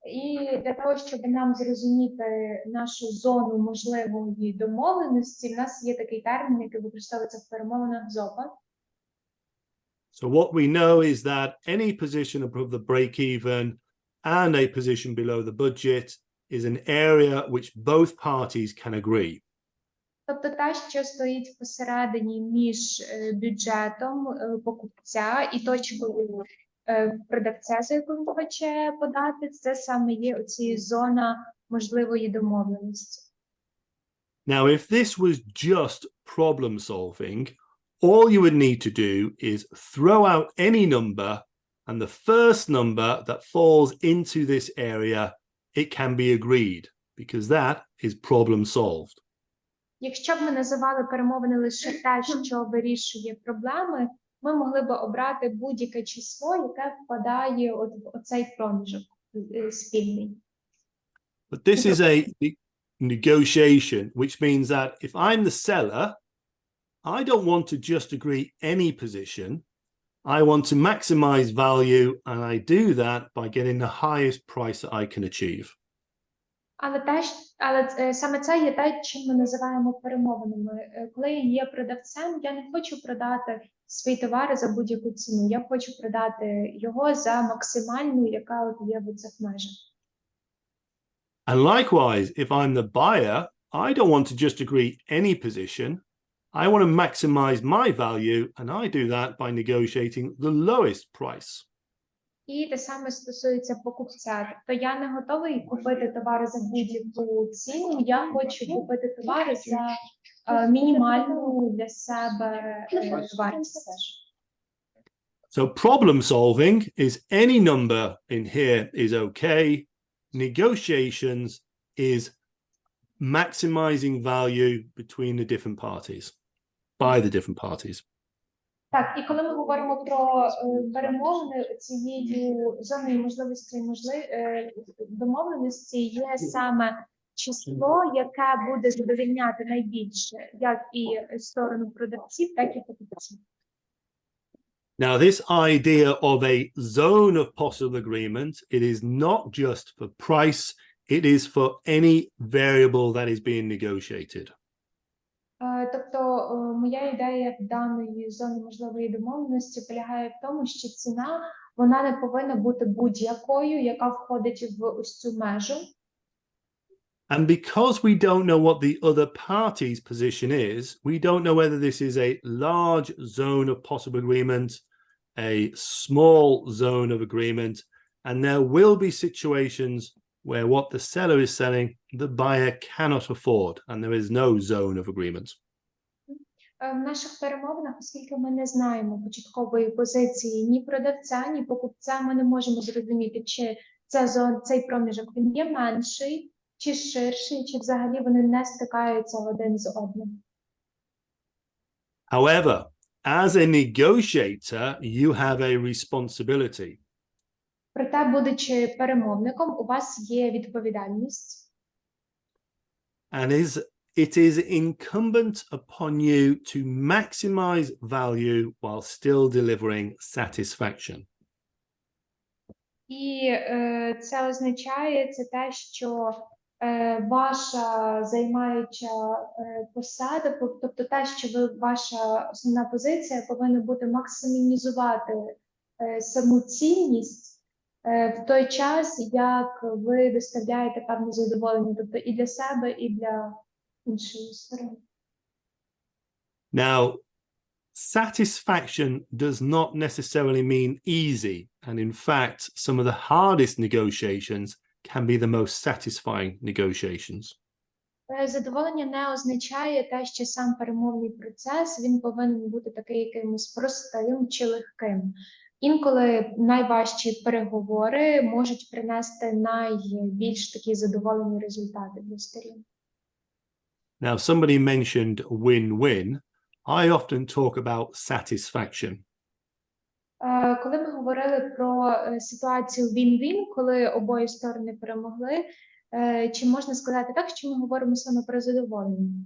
І для того, щоб нам зрозуміти нашу зону можливої домовленості, в нас є такий термін, який використовується в перемовинах ЗОПа. So what we know is that any position above the break-even and a position below the budget is an area which both parties can agree. Тобто те, що стоїть посередині між бюджетом покупця і точкою продавця, за яку він хоче подати, це саме є оці зона можливої домовленості. Now, if this was just problem solving, all you would need to do is throw out any number, and the first number that falls into this area, it can be agreed, because that is problem solved. Якщо б ми називали перемовини лише те, що вирішує проблеми, ми могли б обрати будь-яке число, яке впадає в оцей проміжок спільний. But this is a negotiation, which means that if I'm the seller, I don't want to just agree any position. I want to maximize value, and I do that by getting the highest price that I can achieve. Але саме це є те, чим ми називаємо перемовинами. Коли я є продавцем, я не хочу продати свої товари за будь-яку ціну. Я хочу продати його за максимальну, яка от є в цих межах. And likewise, if I'm the buyer, I don't want to just agree any position. I want to maximize my value, and I do that by negotiating the lowest price. І те саме стосується покупця. Тобто я не готовий купити товари за будь-яку ціну, я хочу купити товари за мінімальну для себе вартість теж. So problem solving is any number in here is okay. Negotiations is maximizing value between the different parties, by the different parties. Так, і коли ми говоримо про перемовини, цією зоною можливості домовленості є саме число, яке буде задовольняти найбільше як і сторону продавців, так і покупців. Now, this idea of a zone of possible agreement, it is not just for price, it is for any variable that is being negotiated. Тобто, моя ідея даної зони можливої домовленості полягає в тому, що ціна, вона не повинна бути будь-якою, яка входить в ось цю межу. And because we don't know what the other party's position is, we don't know whether this is a large zone of possible agreement, a small zone of agreement, and there will be situations where what the seller is selling, the buyer cannot afford, and there is no zone of agreement. В наших перемовинах, оскільки ми не знаємо початкової позиції ні продавця, ні покупця, ми не можемо зрозуміти, чи цей проміжок він є менший, чи ширший, чи взагалі вони не стикаються один з одним. However, as a negotiator, you have a responsibility. Проте, будучи перемовником, у вас є відповідальність. And it is incumbent upon you to maximize value while still delivering satisfaction. І це означає те, що ваша займаюча посада, тобто те, що ваша основна позиція повинна бути максимізувати саму цінність в той час, як ви доставляєте певне задоволення, тобто і для себе, і для іншої сторони. Now, satisfaction does not necessarily mean easy. And in fact, some of the hardest negotiations can be the most satisfying negotiations. Задоволення не означає те, що сам перемовний процес, він повинен бути такий якимось простим чи легким. Інколи найважчі переговори можуть принести найбільш такі задоволені результати для сторін. Now, somebody mentioned win-win. I often talk about satisfaction. Коли ми говорили про ситуацію win-win, коли обоє сторони перемогли, чи можна сказати так, що ми говоримо саме про задоволення?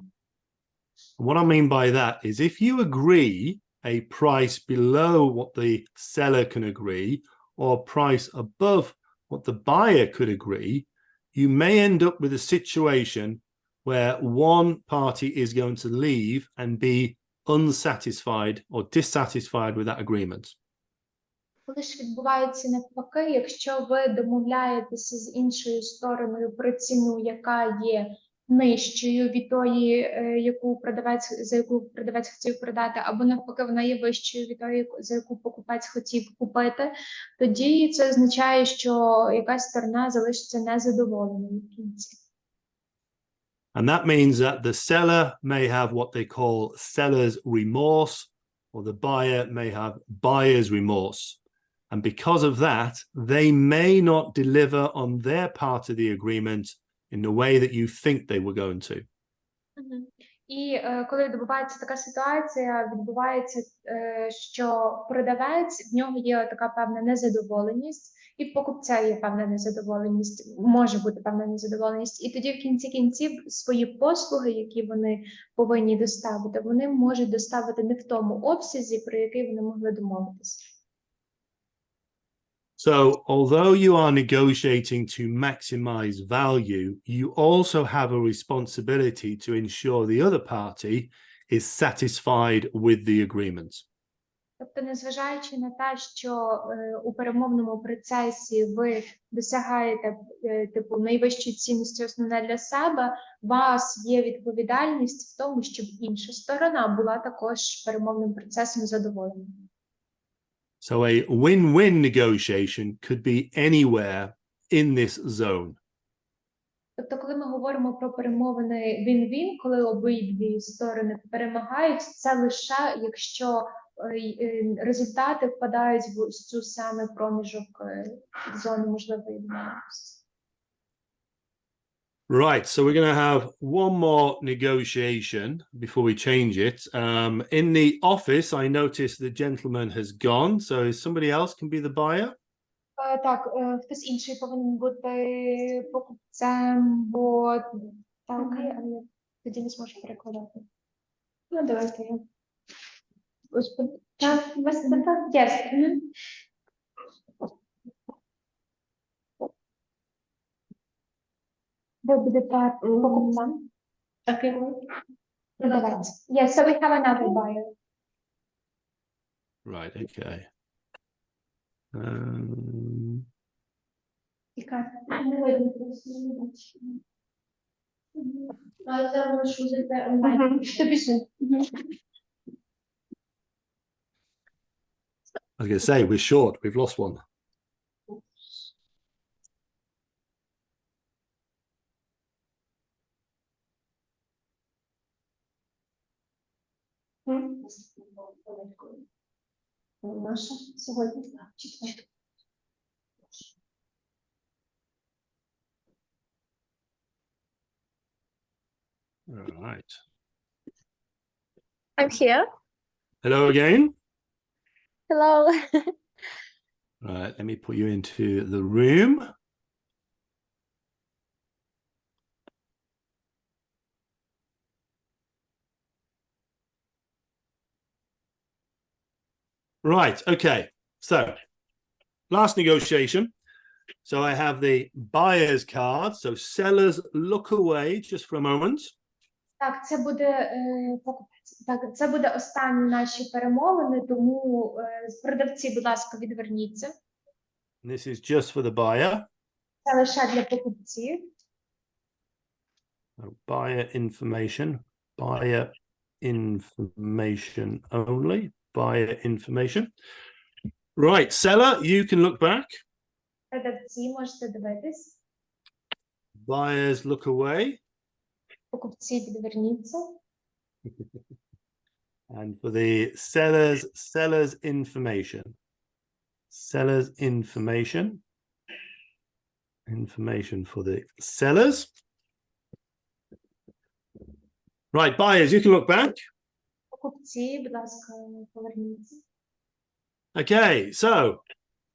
What I mean by that is if you agree a price below what the seller can agree or a price above what the buyer could agree, you may end up with a situation where one party is going to leave and be unsatisfied or dissatisfied with that agreement. Коли ж відбувається навпаки, якщо ви домовляєтеся з іншою стороною про ціну, яка є нижчою від тої, за яку продавець хотів продати, або навпаки, вона є вищою від тої, за яку покупець хотів купити, тоді це означає, що якась сторона залишиться незадоволеною в кінці. And that means that the seller may have what they call seller's remorse, or the buyer may have buyer's remorse. And because of that, they may not deliver on their part of the agreement in the way that you think they were going to. І коли відбувається така ситуація, відбувається, що продавець, в нього є така певна незадоволеність, і в покупця є певна незадоволеність, може бути певна незадоволеність. І тоді в кінці кінців свої послуги, які вони повинні доставити, вони можуть доставити не в тому обсязі, про який вони могли домовитися. So, although you are negotiating to maximize value, you also have a responsibility to ensure the other party is satisfied with the agreement. Тобто, незважаючи на те, що у перемовному процесі ви досягаєте найвищої цінності основне для себе, у вас є відповідальність в тому, щоб інша сторона була також перемовним процесом задоволена. So a win-win negotiation could be anywhere in this zone. Тобто, коли ми говоримо про перемовини win-win, коли обидві сторони перемагають, це лише якщо результати впадають в цю саме проміжок зони можливої домовленості. Right, so we're going to have one more negotiation before we change it. In the office, I noticed the gentleman has gone, so somebody else can be the buyer. Так, хтось інший повинен бути покупцем, бо так, окей, але я тоді не зможу перекладати. Ну, давайте я. Господи, так, вас так, ясно. Ви будете покупцем? Окей. Продавець. Yes, so we have another buyer. Right, okay. Не видно просто. Але це можеш взяти онлайн. Що пише? I was going to say, we're short, we've lost one. Наша сьогодні четверта. All right. I'm here. Hello again. Hello. Right, let me put you into the room. Right, okay. So, last negotiation. So I have the buyer's card. So sellers look away just for a moment. Так, це буде покупець. Так, це буде останні наші перемовини, тому продавці, будь ласка, відверніться. This is just for the buyer. Це лише для покупців. So buyer information only. Buyer information. Right, seller, you can look back. Продавці можете дивитись. Buyers look away. Покупці відверніться. And for the sellers information. Sellers information. Information for the sellers. Right, buyers, you can look back. Покупці, будь ласка, поверніться. Okay, so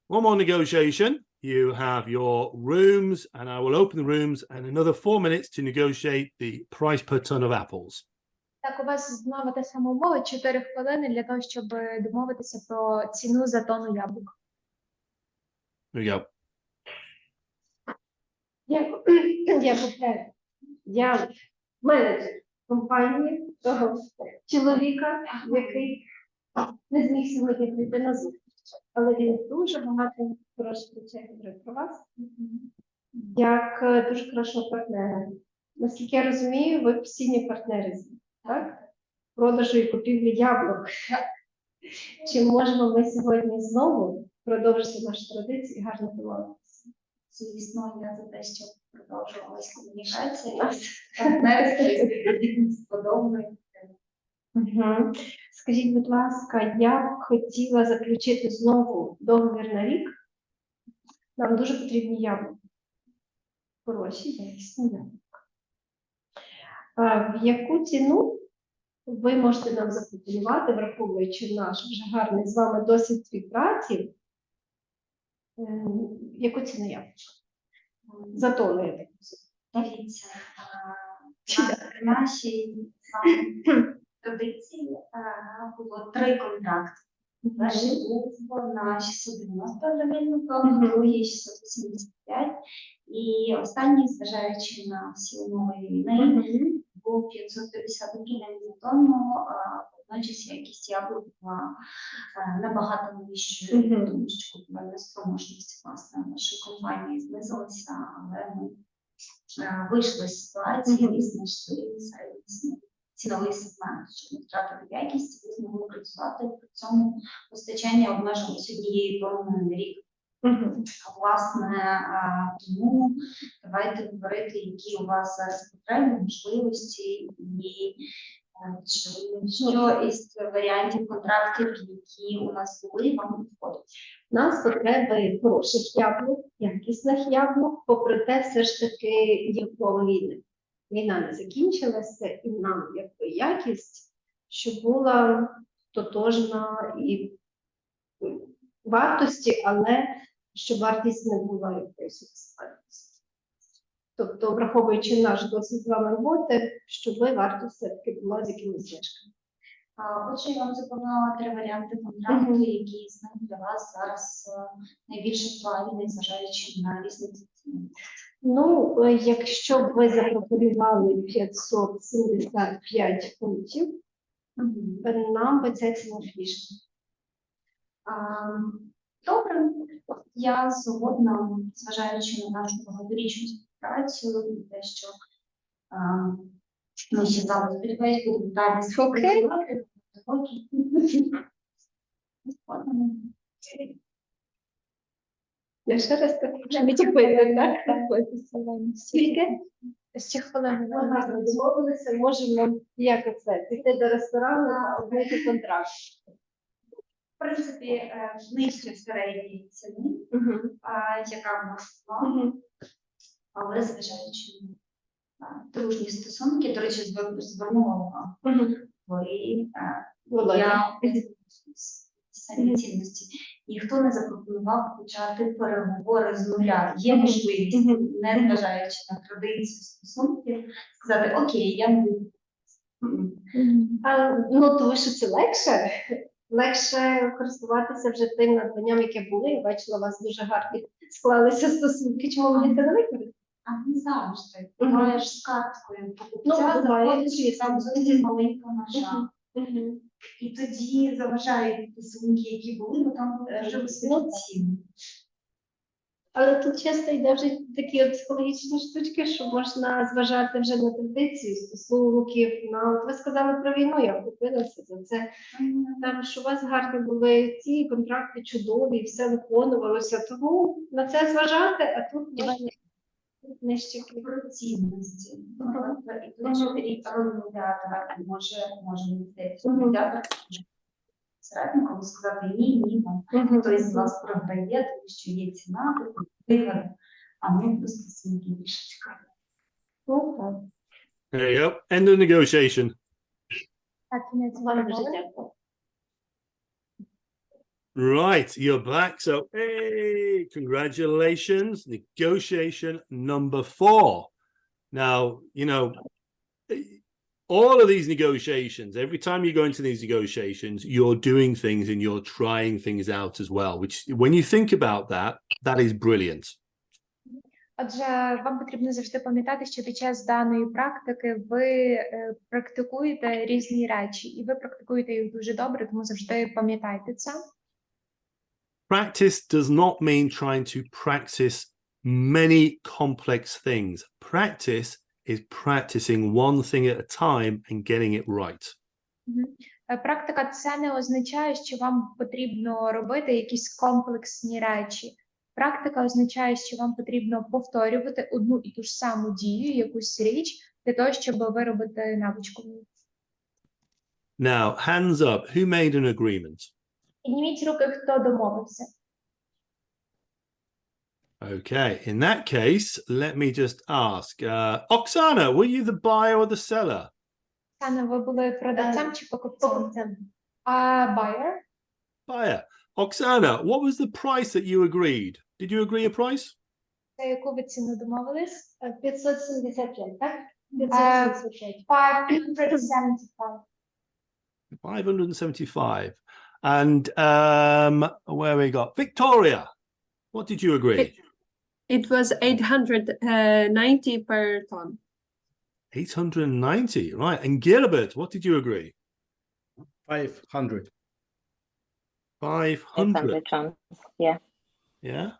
one more negotiation. You have your rooms, and I will open the rooms and another 4 minutes to negotiate the price per ton of apples. Так, у вас знову та сама умова, 4 хвилини для того, щоб домовитися про ціну за тонну яблук. There we go. Я менеджер компанії того чоловіка, який не зміг сьогодні прийти на зустріч. Але він дуже багато хороших речей говорив про вас, як дуже хорошого партнера. Наскільки я розумію, ви постійні партнери з ним, так? Продажу і купівлі яблук. Чи можемо ми сьогодні знову продовжити нашу традицію і гарно домовитися? Звісно, я за те, щоб продовжувалась комунікація. Партнерські сподобається. Скажіть, будь ласка, я б хотіла заключити знову договір на рік. Нам дуже потрібні яблука. Хороші, якісні яблука. В яку ціну ви можете нам запропонувати, враховуючи наш вже гарний з вами досвід співпраці, яку ціну яблука? За тонну, я так розумію. Дивіться, в нашій традиції було 3 контракти. Перший був на 690 гривень на тонну, другий 685, і останній, зважаючи на всі умови війни, був 550 гривень на тонну, водночас якість яблук була набагато нижчою, тому що купівельна спроможність власне нашої компанії знизилася, але ми вийшли з ситуації і знайшли середній ціновий сегмент, щоб не втратити якість, і змогли працювати, при цьому постачання обмежувалося однією тонною на рік. Власне, тому давайте говорити, які у вас зараз потреби, можливості і що із варіантів контрактів, які у нас були, вам підходить. У нас потреби хороших яблук, якісних яблук, попри те, все ж таки є впливи війни. Війна не закінчилася, і нам якби якість, що була тотожна і вартості, але щоб вартість не була якоюсь вартістю. Тобто, враховуючи наш досвід з вами роботи, щоб вартість все-таки була з якимись знижками. Отже, я вам запропонувала 3 варіанти контракту, які з них для вас зараз найбільш актуальні, незважаючи на різницю ціни. Ну, якщо б ви запропонували 575 фунтів, нам би це ціна пішла. Добре, я згодна, зважаючи на нашу багаторічну співпрацю, і те, що ми ще зараз, сподіваюся, будемо далі співпрацювати. Я ще раз так відповідаю, так? Скільки? Ще хвилини. Ми гарно домовилися, можемо, як це, піти до ресторану, обмити контракт. В принципі, нижче середньої ціни, яка в нас була, але зважаючи на дружні стосунки, до речі, звернула увагу, ви Я самі цінності. Ніхто не запропонував почати переговори з нуля. Є можливість, не зважаючи на традицію стосунків, сказати окей, я не буду. Ну, тому що це легше. Легше користуватися вже тим надбанням, яке було. Я бачила, у вас дуже гарні склалися стосунки. Чому ви це не використали? А не завжди. Ти маєш з карткою Ну, покупця, буває, заходиш звісно. там зовсім маленька межа. І тоді заважають стосунки, які були, бо там були дуже високі ціни. Але тут часто йде вже такі психологічні штучки, що можна зважати вже на традицію стосунків. От ви сказали про війну, я купилася за це. Там, що у вас гарні були ці контракти чудові, все виконувалося. Тому на це зважати, а тут можна нижче. Про цінності. І тут же і розмовляти може мені здається, розмовляти середньо, коли сказати ні, хтось з вас програє, тому що є ціна, вигода, а ми просто стосунки більше цікаві. There you go. End of negotiation. Так, кінець Вам дуже перемовин. дякую. Right, you're back. So, hey, congratulations. Negotiation number 4. Now, you know, all of these negotiations, every time you go into these negotiations, you're doing things and you're trying things out as well, which when you think about that, that is brilliant. Отже, вам потрібно завжди пам'ятати, що під час даної практики ви практикуєте різні речі, і ви практикуєте їх дуже добре, тому завжди пам'ятайте це. Practice does not mean trying to practice many complex things. Practice is practicing one thing at a time and getting it right. Практика – це не означає, що вам потрібно робити якісь комплексні речі. Практика означає, що вам потрібно повторювати одну і ту ж саму дію, якусь річ, для того, щоб виробити навичку. Now, hands up. Who made an agreement? Підніміть руки, хто домовився. Okay, in that case, let me just ask. Oksana, were you the buyer or the seller? Оксана, ви були продавцем чи покупцем? Buyer. Buyer. Oksana, what was the price that you agreed? Did you agree a price? За яку ви ціну домовились? 575, так? 575. 575. And where we got? Victoria, what did you agree? It was 890 per ton. 890, right. And Gilbert, what did you agree? 500. 500. Chance. Yeah. Yeah.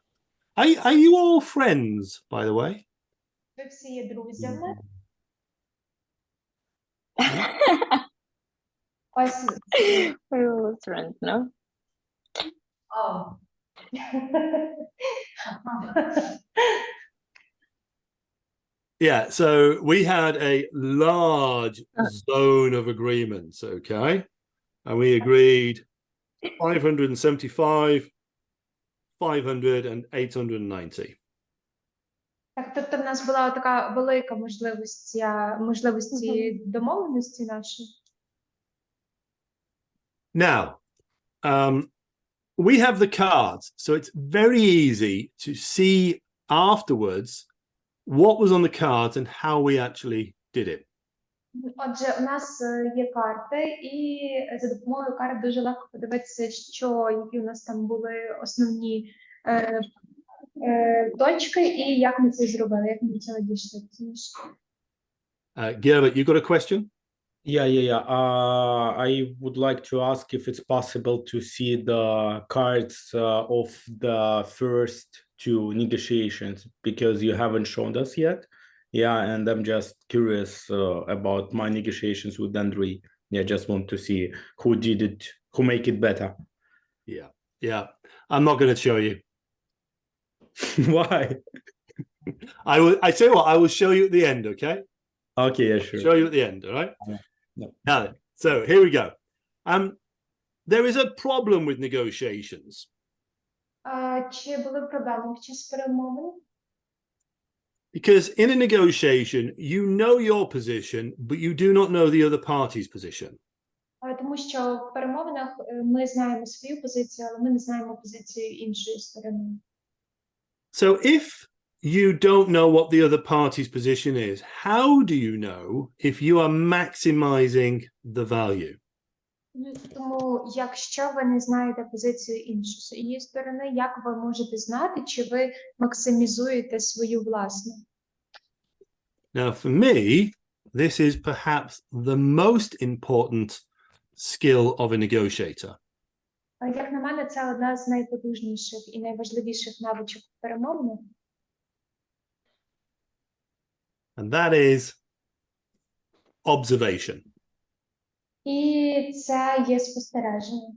Are you all friends, by the way? Ви всі є друзями. Ось. We're all friends, no? Oh. Yeah, so we had a large zone of agreements, okay? And we agreed 575, 500 and 890. Так, тобто в нас була така велика можливості домовленості наші. Now, we have the cards, so it's very easy to see afterwards what was on the cards and how we actually did it. Отже, у нас є карти, і за допомогою карт дуже легко подивитися, які у нас там були основні точки, і як ми це зробили, як ми до цього дійшли. Gilbert, you got a question? Yeah. I would like to ask if it's possible to see the cards of the first two negotiations, because you haven't shown us yet. Yeah, and I'm just curious about my negotiations with Andrei. Yeah, just want to see who did it, who make it better. Yeah. I'm not going to show you. Why? I tell you what, I will show you at the end, okay? Okay, yeah, sure. Show you at the end, all right? No. Now then, so here we go. There is a problem with negotiations. Чи були проблеми під час перемовин? Because in a negotiation, you know your position, but you do not know the other party's position. Тому що в перемовинах ми знаємо свою позицію, але ми не знаємо позицію іншої сторони. So if you don't know what the other party's position is, how do you know if you are maximizing the value? Тому, якщо ви не знаєте позицію іншої сторони, як ви можете знати, чи ви максимізуєте свою власну? Now, for me, this is perhaps the most important skill of a negotiator. Як на мене, це одна з найпотужніших і найважливіших навичок перемовин. And that is observation. І це є спостереження.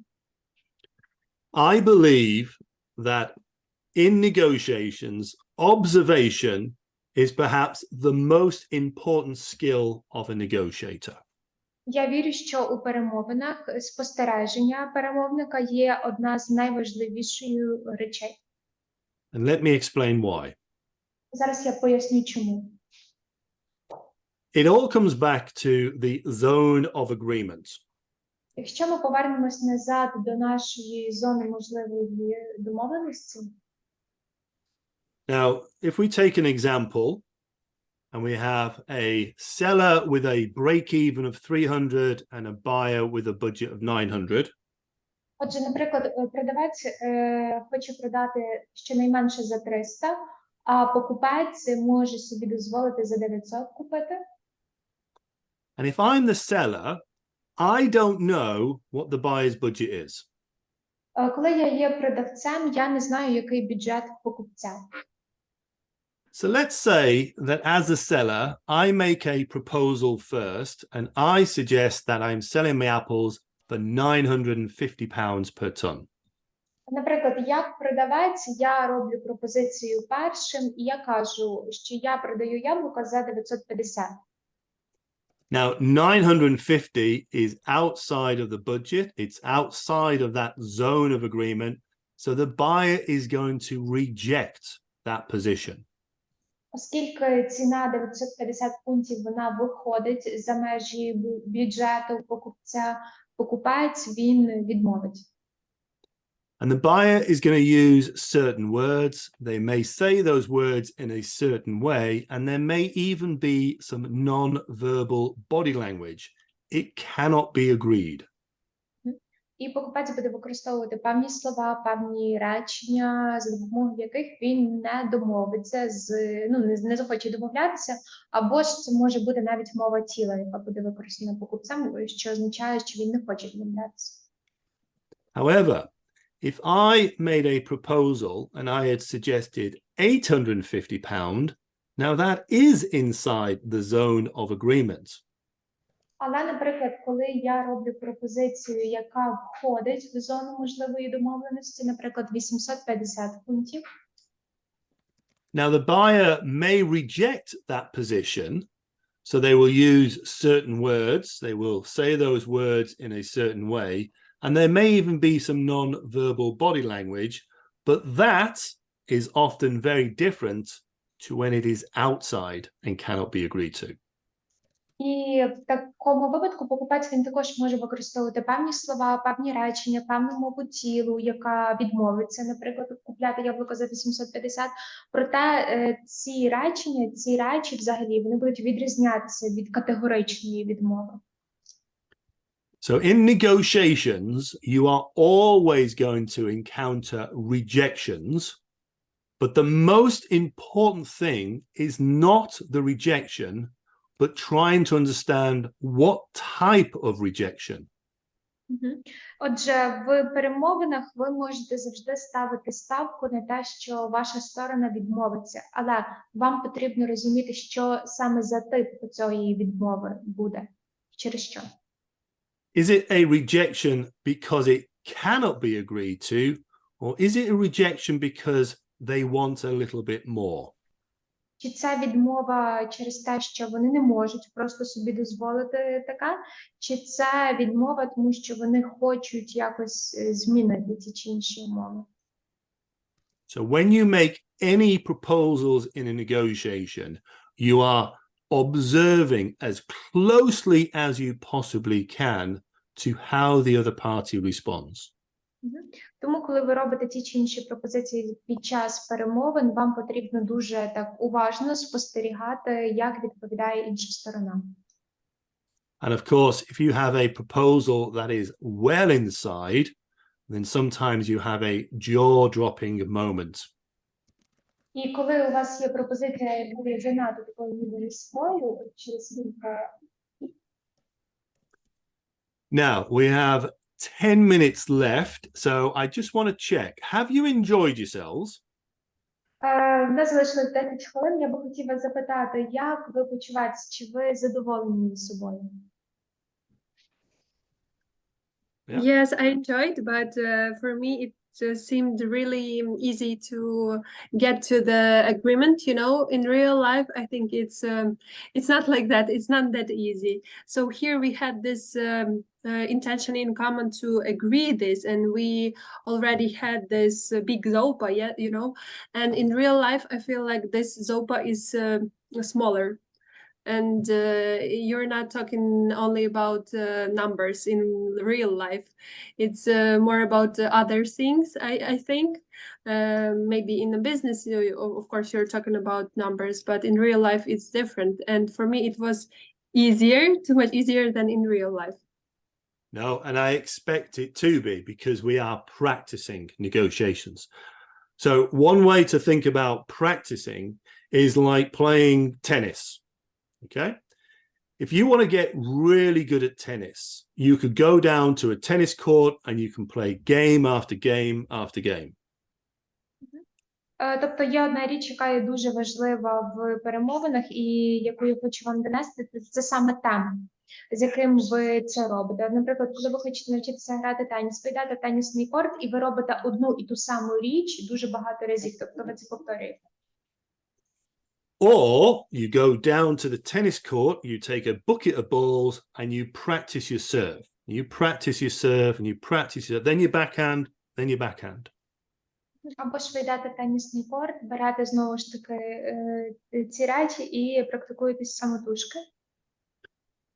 I believe that in negotiations, observation is perhaps the most important skill of a negotiator. Я вірю, що у перемовинах спостереження перемовника є одна з найважливіших речей. And let me explain why. Зараз я поясню, чому. It all comes back to the zone of agreement. Якщо ми повернемось назад до нашої зони можливої домовленості, Now, if we take an example, and we have a seller with a break-even of 300 and a buyer with a budget of 900. отже, наприклад, продавець хоче продати щонайменше за 300, а покупець може собі дозволити за 900 купити. And if I'm the seller, I don't know what the buyer's budget is. Коли я є продавцем, я не знаю, який бюджет покупця. So let's say that as a seller, I make a proposal first, and I suggest that I'm selling my apples for £950 per ton. Наприклад, як продавець, я роблю пропозицію першим, і я кажу, що я продаю яблука за 950. Now, 950 is outside of the budget. It's outside of that zone of agreement. So the buyer is going to reject that position. Оскільки ціна 950 пунктів, вона виходить за межі бюджету покупця, покупець, він відмовить. And the buyer is going to use certain words. They may say those words in a certain way, and there may even be some non-verbal body language. It cannot be agreed. І покупець буде використовувати певні слова, певні речення, за допомогою яких він не домовиться, не захоче домовлятися, або ж це може бути навіть мова тіла, яка буде використана покупцем, що означає, що він не хоче домовлятися. However, if I made a proposal and I had suggested £850, now that is inside the zone of agreement. Але, наприклад, коли я роблю пропозицію, яка входить в зону можливої домовленості, наприклад, 850 пунктів, Now the buyer may reject that position, so they will use certain words, they will say those words in a certain way, and there may even be some non-verbal body language, but that is often very different to when it is outside and cannot be agreed to. і в такому випадку покупець він також може використовувати певні слова, певні речення, певну мову тілу, яка відмовиться, наприклад, купляти яблуко за 850. Проте ці речення, ці речі взагалі, вони будуть відрізнятися від категоричної відмови. So in negotiations, you are always going to encounter rejections, but the most important thing is not the rejection, but trying to understand what type of rejection. Отже, в перемовинах ви можете завжди ставити ставку на те, що ваша сторона відмовиться, але вам потрібно розуміти, що саме за тип цієї відмови буде, через що. Is it a rejection because it cannot be agreed to, or is it a rejection because they want a little bit more? Чи це відмова через те, що вони не можуть просто собі дозволити така, чи це відмова, тому що вони хочуть якось змінити ті чи інші умови? So when you make any proposals in a negotiation, you are observing as closely as you possibly can to how the other party responds. Тому, коли ви робите ті чи інші пропозиції під час перемовин, вам потрібно дуже так уважно спостерігати, як відповідає інша сторона. And of course, if you have a proposal that is well inside, then sometimes you have a jaw-dropping moment. І коли у вас є пропозиція, яка є занадто такою ніби різкою, через кілька. Now, we have 10 minutes left, so I just want to check. Have you enjoyed yourselves? В нас залишилось 10 хвилин. Я би хотіла запитати, як ви почуваєтесь, чи ви задоволені з собою? Yeah. Yes, I enjoyed, but for me it seemed really easy to get to the agreement. You know, in real life, I think it's not like that. It's not that easy. So here we had this intention in common to agree this, and we already had this big zopa, yeah, you know. And in real life, I feel like this zopa is smaller. And you're not talking only about numbers in real life. It's more about other things, I think. Maybe in a business, of course, you're talking about numbers, but in real life, it's different. And for me, it was easier, too much easier than in real life. No, and I expect it to be because we are practicing negotiations. So one way to think about practicing is like playing tennis. Okay, if you want to get really good at tennis, you could go down to a tennis court and you can play game after game after game. Тобто є одна річ, яка є дуже важлива в перемовинах і яку я хочу вам донести, це саме темп, з яким ви це робите. Наприклад, коли ви хочете навчитися грати теніс, ви йдете в тенісний корт і ви робите одну і ту саму річ дуже багато разів, тобто ви це повторюєте. Or you go down to the tennis court, you take a bucket of balls and you practice your serve. You practice your serve and you practice your, then your backhand, then your backhand. Або ж ви йдете в тенісний корт, берете знову ж таки ці речі і практикуєтесь самотужки.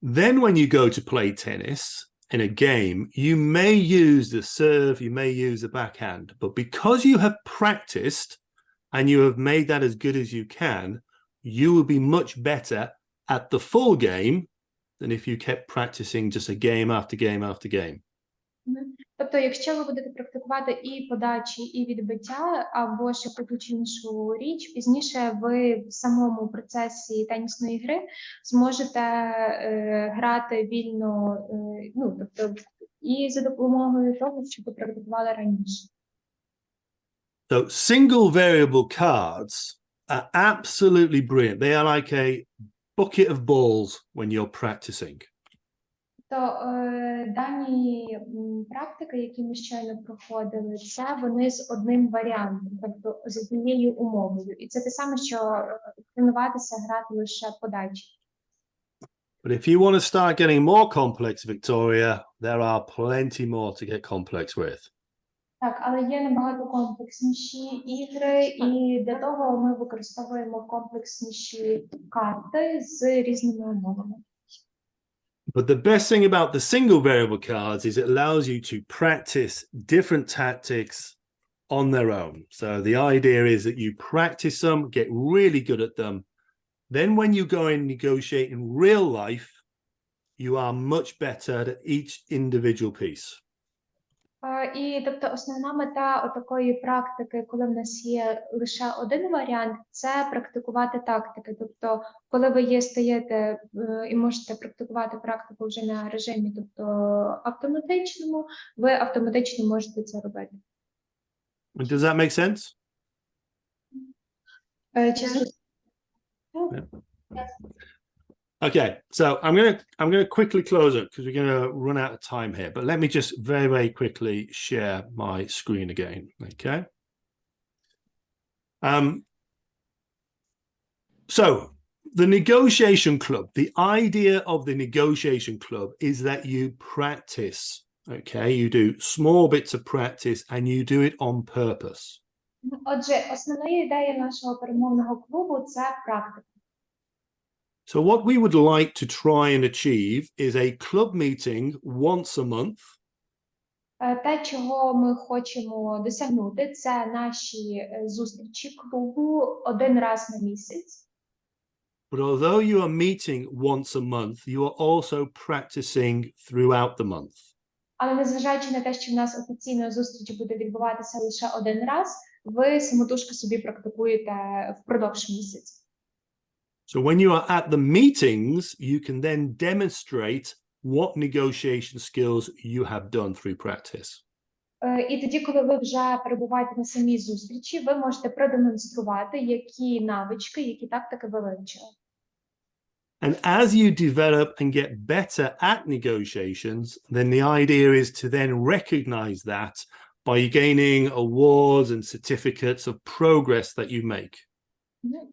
Then when you go to play tennis in a game, you may use the serve, you may use the backhand, but because you have practiced and you have made that as good as you can, you will be much better at the full game than if you kept practicing just a game after game after game. Тобто, якщо ви будете практикувати і подачі, і відбиття, або ж якусь іншу річ, пізніше ви в самому процесі тенісної гри зможете грати вільно, ну, тобто, і за допомогою того, що ви практикували раніше. So single variable cards are absolutely brilliant. They are like a bucket of balls when you're practicing. То дані практики, які ми щойно проходили, це вони з одним варіантом, тобто з однією умовою. І це те саме, що тренуватися, грати лише подачі. But if you want to start getting more complex, Victoria, there are plenty more to get complex with. Так, але є набагато комплексніші ігри, і для того ми використовуємо комплексніші карти з різними умовами. But the best thing about the single variable cards is it allows you to practice different tactics on their own. So the idea is that you practice them, get really good at them. Then when you go and negotiate in real life, you are much better at each individual piece. І, тобто, основна мета отакої практики, коли в нас є лише один варіант, це практикувати тактики. Тобто, коли ви стаєте і можете практикувати практику вже на режимі, тобто автоматичному, ви автоматично можете це робити. Does that make sense? Okay, so I'm going to quickly close it because we're going to run out of time here. But let me just very, very quickly share my screen again. Okay. So the negotiation club, the idea of the negotiation club is that you practice. Okay, you do small bits of practice and you do it on purpose. Отже, основна ідея нашого перемовного клубу – це практика. So what we would like to try and achieve is a club meeting once a month. Те, чого ми хочемо досягнути, це наші зустрічі клубу один раз на місяць. But although you are meeting once a month, you are also practicing throughout the month. Але незважаючи на те, що в нас офіційно зустріч буде відбуватися лише один раз, ви самотужки собі практикуєте впродовж місяця. So when you are at the meetings, you can then demonstrate what negotiation skills you have done through practice. І тоді, коли ви вже перебуваєте на самій зустрічі, ви можете продемонструвати, які навички, які тактики ви вивчили. And as you develop and get better at negotiations, then the idea is to then recognize that by gaining awards and certificates of progress that you make.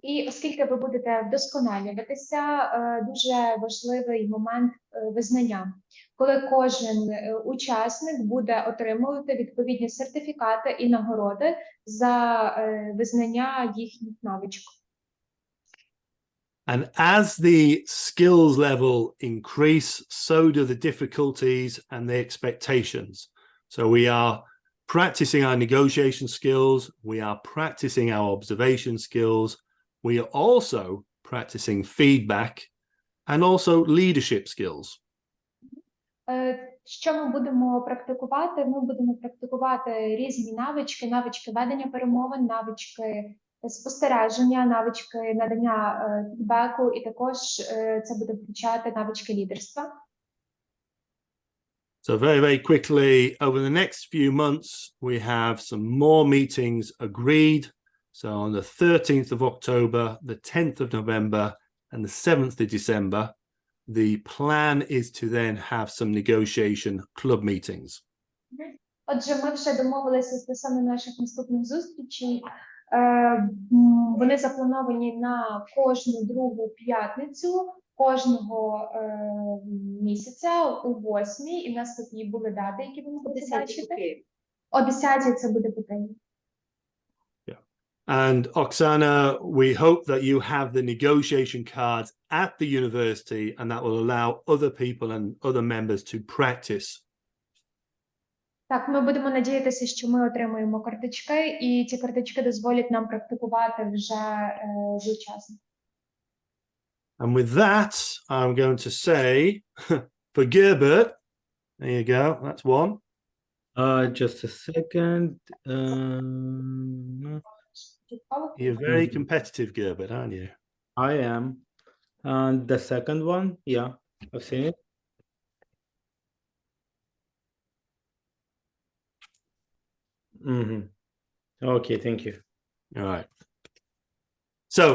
І оскільки ви будете вдосконалюватися, дуже важливий момент визнання, коли кожен учасник буде отримувати відповідні сертифікати і нагороди за визнання їхніх навичок. And as the skills level increase, so do the difficulties and the expectations. So we are practicing our negotiation skills, we are practicing our observation skills, we are also practicing feedback and also leadership skills. Що ми будемо практикувати? Ми будемо практикувати різні навички, навички ведення перемовин, навички спостереження, навички надання фідбеку, і також це буде включати навички лідерства. So very, very quickly, over the next few months, we have some more meetings agreed. So on the 13th of October, the 10th of November, and the 7th of December, the plan is to then have some negotiation club meetings. Отже, ми вже домовилися стосовно наших наступних зустрічей. Вони заплановані на кожну другу п'ятницю кожного місяця о 8-й, і в нас тут були дати, які ви можете бачити. О 10-й це буде питання. And Oksana, we hope that you have the negotiation cards at the university, and that will allow other people and other members to practice. Так, ми будемо надіятися, що ми отримаємо карточки, і ці карточки дозволять нам практикувати вже з учасниками. And with that, I'm going to say, for Gerbert, there you go, that's one. Just a second. You're very competitive, Gerbert, aren't you? I am. And the second one, yeah, I've seen it. Okay, thank you. All right. So,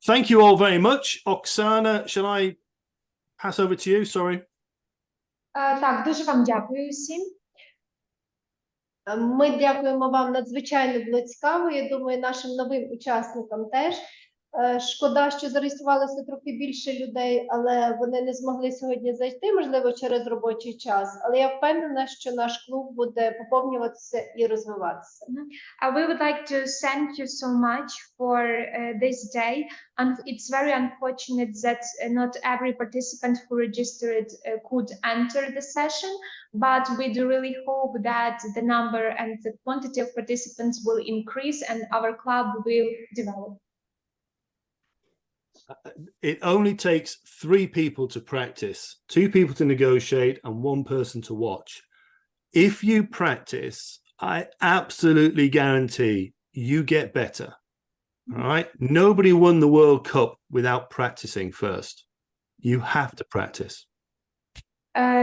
thank you all very much. Oksana, shall I pass over to you? Sorry. Так, дуже вам дякую всім. Ми дякуємо вам, надзвичайно було цікаво. Я думаю, нашим новим учасникам теж. Шкода, що зареєструвалося трохи більше людей, але вони не змогли сьогодні зайти, можливо, через робочий час. Але я впевнена, що наш клуб буде поповнюватися і розвиватися. We would like to thank you so much for this day, and it's very unfortunate that not every participant who registered could enter the session, but we do really hope that the number and the quantity of participants will increase and our club will develop. It only takes 3 people to practice, 2 people to negotiate, and 1 person to watch. If you practice, I absolutely guarantee you get better. All right? Nobody won the World Cup without practicing first. You have to practice.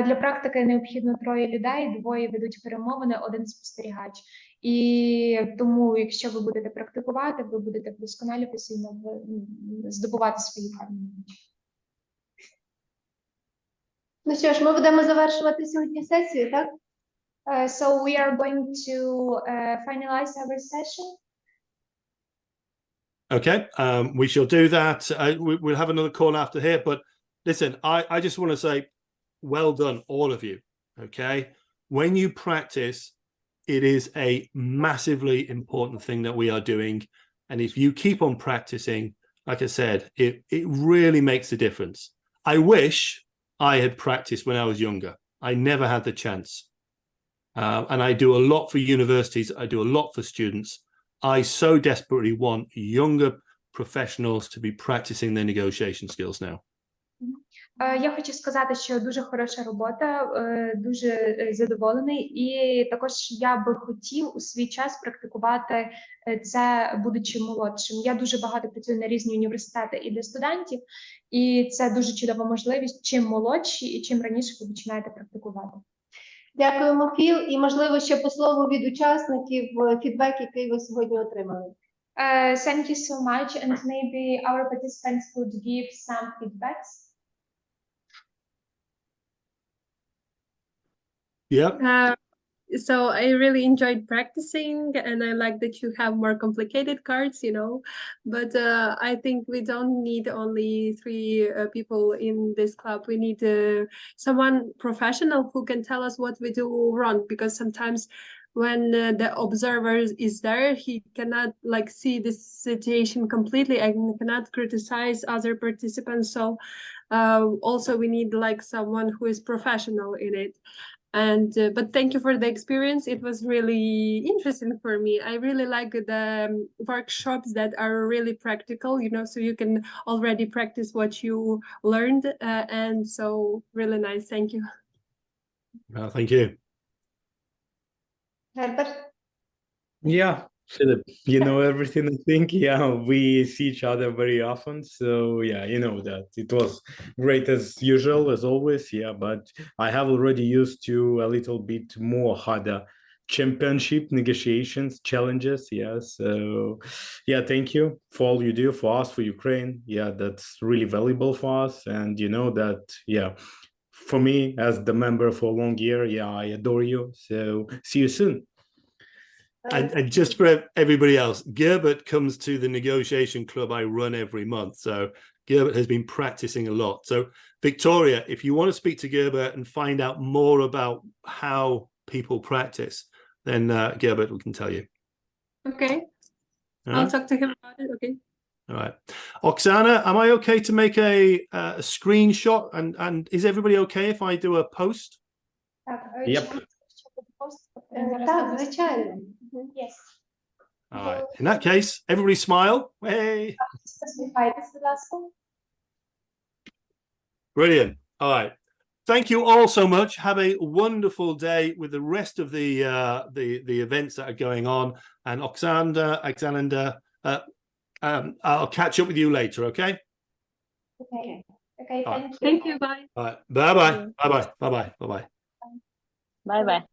Для практики необхідно 3 людей, 2 ведуть перемовини, 1 спостерігач. І тому, якщо ви будете практикувати, ви будете вдосконалюватися і здобувати свої правильні навички. Ну що ж, ми будемо завершувати сьогодні сесію, так? So we are going to finalize our session. Okay, we shall do that. We'll have another call after here, but listen, I just want to say, well done, all of you, okay? When you practice, it is a massively important thing that we are doing. And if you keep on practicing, like I said, it really makes a difference. I wish I had practiced when I was younger. I never had the chance. And I do a lot for universities. I do a lot for students. I so desperately want younger professionals to be practicing their negotiation skills now. Я хочу сказати, що дуже хороша робота, дуже задоволений, і також я би хотів у свій час практикувати це, будучи молодшим. Я дуже багато працюю на різні університети і для студентів, і це дуже чудова можливість, чим молодші і чим раніше ви починаєте практикувати. Дякуємо, Філ. І, можливо, ще по слову від учасників фідбек, який ви сьогодні отримали. Thank you so much, and maybe our participants could give some feedbacks. Yeah. So I really enjoyed practicing, and I like that you have more complicated cards, you know. But I think we don't need only 3 people in this club. We need someone professional who can tell us what we do wrong, because sometimes when the observer is there, he cannot like see this situation completely and cannot criticize other participants. So also we need like someone who is professional in it. And but thank you for the experience. It was really interesting for me. I really like the workshops that are really practical, you know, so you can already practice what you learned, and so really nice. Thank you. Thank you. Герберт? Yeah, Philip, you know everything, I think. Yeah, we see each other very often. So yeah, you know that it was great as usual, as always. Yeah, but I have already used to a little bit more harder championship negotiations, challenges. Yeah, so yeah, thank you for all you do for us, for Ukraine. Yeah, that's really valuable for us. And you know that, yeah, for me as the member for a long year, yeah, I adore you. So see you soon. And just for everybody else, Gerbert comes to the negotiation club I run every month. So Gerbert has been practicing a lot. So Victoria, if you want to speak to Gerbert and find out more about how people practice, then Gerbert can tell you. Okay. I'll talk to him about it. Okay. All right. Oksana, am I okay to make a screenshot? And is everybody okay if I do a post? Yep. Так, звичайно. Yes. All right. In that case, everybody smile. Hey. Посміхайтесь, будь ласка. Brilliant. All right. Thank you all so much. Have a wonderful day with the rest of the events that are going on. And Oksana, I'll catch up with you later. Okay. Okay. Okay. All right. Thank you. Thank you. Bye. All right. Bye bye. Bye bye. Bye bye. Bye bye. Bye bye.